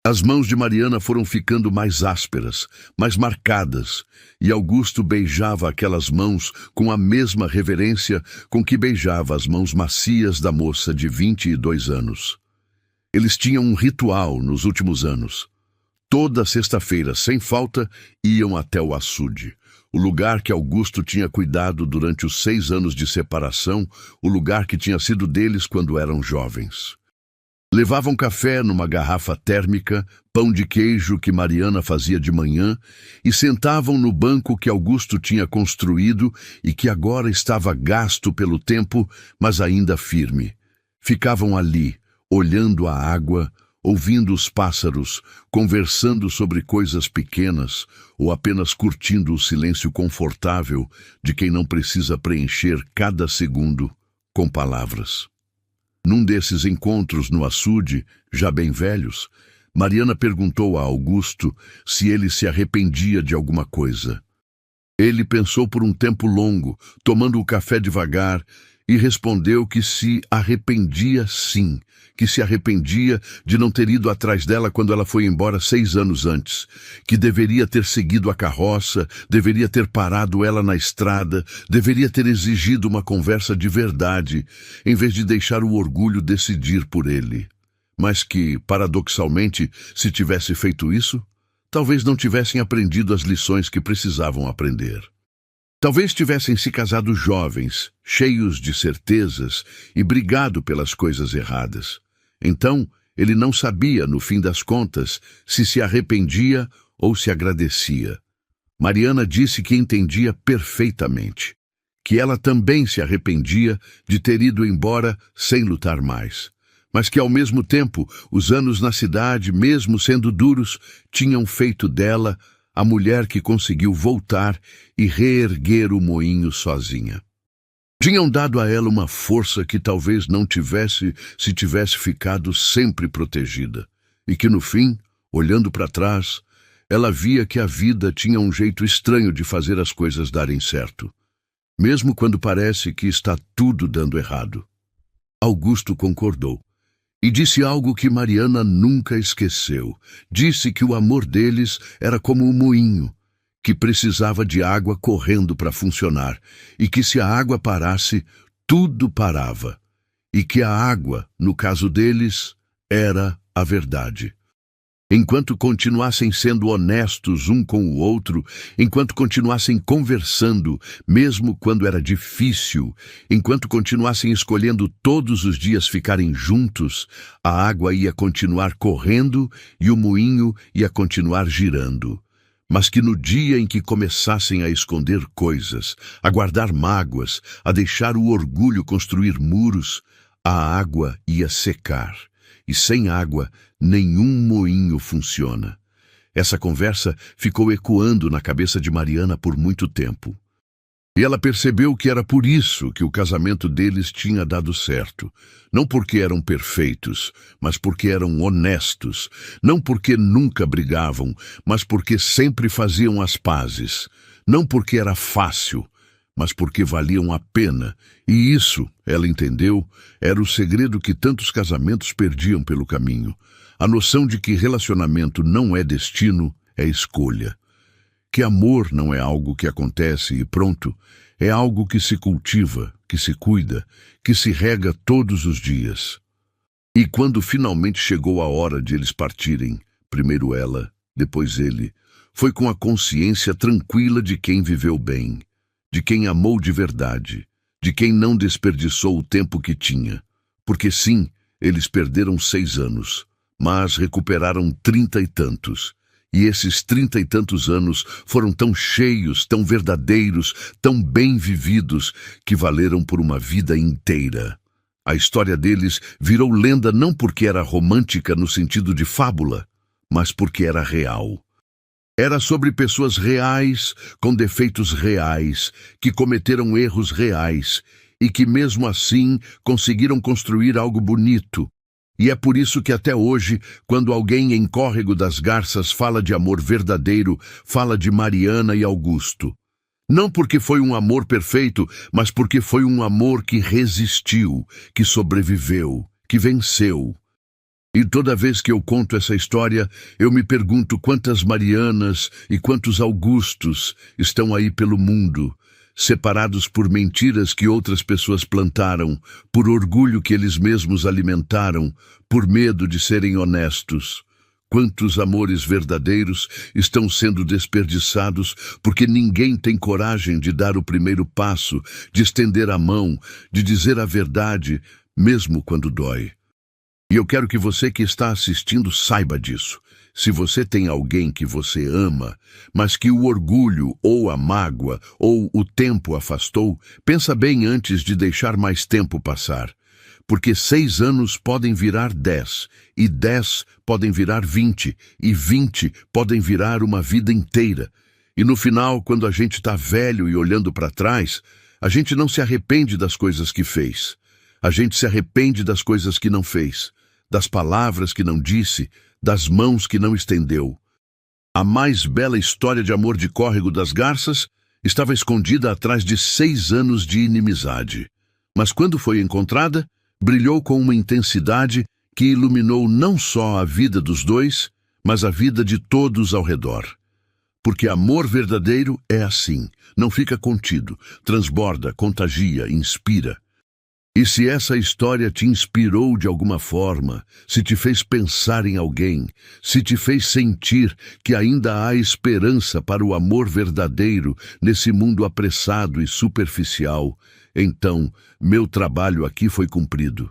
Speaker 1: As mãos de Mariana foram ficando mais ásperas, mais marcadas, e Augusto beijava aquelas mãos com a mesma reverência com que beijava as mãos macias da moça de 22 anos. Eles tinham um ritual nos últimos anos. Toda sexta-feira, sem falta, iam até o açude, o lugar que Augusto tinha cuidado durante os 6 anos de separação, o lugar que tinha sido deles quando eram jovens. Levavam café numa garrafa térmica, pão de queijo que Mariana fazia de manhã e sentavam no banco que Augusto tinha construído e que agora estava gasto pelo tempo, mas ainda firme. Ficavam ali, olhando a água, ouvindo os pássaros, conversando sobre coisas pequenas ou apenas curtindo o silêncio confortável de quem não precisa preencher cada segundo com palavras. Num desses encontros no açude, já bem velhos, Mariana perguntou a Augusto se ele se arrependia de alguma coisa. Ele pensou por um tempo longo, tomando o café devagar, e respondeu que se arrependia sim, que se arrependia de não ter ido atrás dela quando ela foi embora 6 anos antes, que deveria ter seguido a carroça, deveria ter parado ela na estrada, deveria ter exigido uma conversa de verdade, em vez de deixar o orgulho decidir por ele. Mas que, paradoxalmente, se tivesse feito isso, talvez não tivessem aprendido as lições que precisavam aprender. Talvez tivessem se casado jovens, cheios de certezas e brigado pelas coisas erradas. Então, ele não sabia, no fim das contas, se arrependia ou se agradecia. Mariana disse que entendia perfeitamente, que ela também se arrependia de ter ido embora sem lutar mais, mas que, ao mesmo tempo, os anos na cidade, mesmo sendo duros, tinham feito dela a mulher que conseguiu voltar e reerguer o moinho sozinha. Tinham dado a ela uma força que talvez não tivesse se tivesse ficado sempre protegida, e que no fim, olhando para trás, ela via que a vida tinha um jeito estranho de fazer as coisas darem certo, mesmo quando parece que está tudo dando errado. Augusto concordou. E disse algo que Mariana nunca esqueceu. Disse que o amor deles era como um moinho, que precisava de água correndo para funcionar, e que se a água parasse, tudo parava. E que a água, no caso deles, era a verdade. Enquanto continuassem sendo honestos um com o outro, enquanto continuassem conversando, mesmo quando era difícil, enquanto continuassem escolhendo todos os dias ficarem juntos, a água ia continuar correndo e o moinho ia continuar girando. Mas que no dia em que começassem a esconder coisas, a guardar mágoas, a deixar o orgulho construir muros, a água ia secar. E sem água, nenhum moinho funciona. Essa conversa ficou ecoando na cabeça de Mariana por muito tempo. E ela percebeu que era por isso que o casamento deles tinha dado certo. Não porque eram perfeitos, mas porque eram honestos. Não porque nunca brigavam, mas porque sempre faziam as pazes. Não porque era fácil, mas porque valiam a pena. E isso, ela entendeu, era o segredo que tantos casamentos perdiam pelo caminho. A noção de que relacionamento não é destino, é escolha. Que amor não é algo que acontece e pronto, é algo que se cultiva, que se cuida, que se rega todos os dias. E quando finalmente chegou a hora de eles partirem, primeiro ela, depois ele, foi com a consciência tranquila de quem viveu bem, de quem amou de verdade, de quem não desperdiçou o tempo que tinha. Porque sim, eles perderam 6 anos, mas recuperaram 30 e tantos. E esses 30 e tantos anos foram tão cheios, tão verdadeiros, tão bem vividos, que valeram por uma vida inteira. A história deles virou lenda não porque era romântica no sentido de fábula, mas porque era real. Era sobre pessoas reais, com defeitos reais, que cometeram erros reais e que mesmo assim conseguiram construir algo bonito. E é por isso que até hoje, quando alguém em Córrego das Garças fala de amor verdadeiro, fala de Mariana e Augusto. Não porque foi um amor perfeito, mas porque foi um amor que resistiu, que sobreviveu, que venceu. E toda vez que eu conto essa história, eu me pergunto quantas Marianas e quantos Augustos estão aí pelo mundo, separados por mentiras que outras pessoas plantaram, por orgulho que eles mesmos alimentaram, por medo de serem honestos. Quantos amores verdadeiros estão sendo desperdiçados porque ninguém tem coragem de dar o primeiro passo, de estender a mão, de dizer a verdade, mesmo quando dói. E eu quero que você que está assistindo saiba disso. Se você tem alguém que você ama, mas que o orgulho ou a mágoa ou o tempo afastou, pensa bem antes de deixar mais tempo passar. Porque 6 anos podem virar 10, e 10 podem virar 20, e 20 podem virar uma vida inteira. E no final, quando a gente está velho e olhando para trás, a gente não se arrepende das coisas que fez. A gente se arrepende das coisas que não fez, das palavras que não disse, das mãos que não estendeu. A mais bela história de amor de Córrego das Garças estava escondida atrás de 6 anos de inimizade. Mas quando foi encontrada, brilhou com uma intensidade que iluminou não só a vida dos dois, mas a vida de todos ao redor. Porque amor verdadeiro é assim, não fica contido, transborda, contagia, inspira. E se essa história te inspirou de alguma forma, se te fez pensar em alguém, se te fez sentir que ainda há esperança para o amor verdadeiro nesse mundo apressado e superficial, então meu trabalho aqui foi cumprido.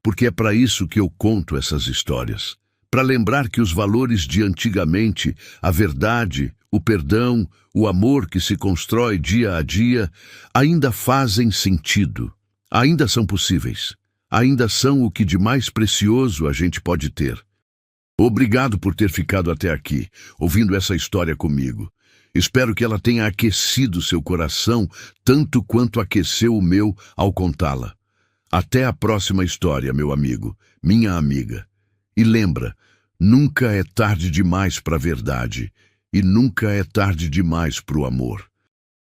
Speaker 1: Porque é para isso que eu conto essas histórias. Para lembrar que os valores de antigamente, a verdade, o perdão, o amor que se constrói dia a dia, ainda fazem sentido. Ainda são possíveis. Ainda são o que de mais precioso a gente pode ter. Obrigado por ter ficado até aqui, ouvindo essa história comigo. Espero que ela tenha aquecido seu coração tanto quanto aqueceu o meu ao contá-la. Até a próxima história, meu amigo, minha amiga. E lembra, nunca é tarde demais para a verdade e nunca é tarde demais para o amor.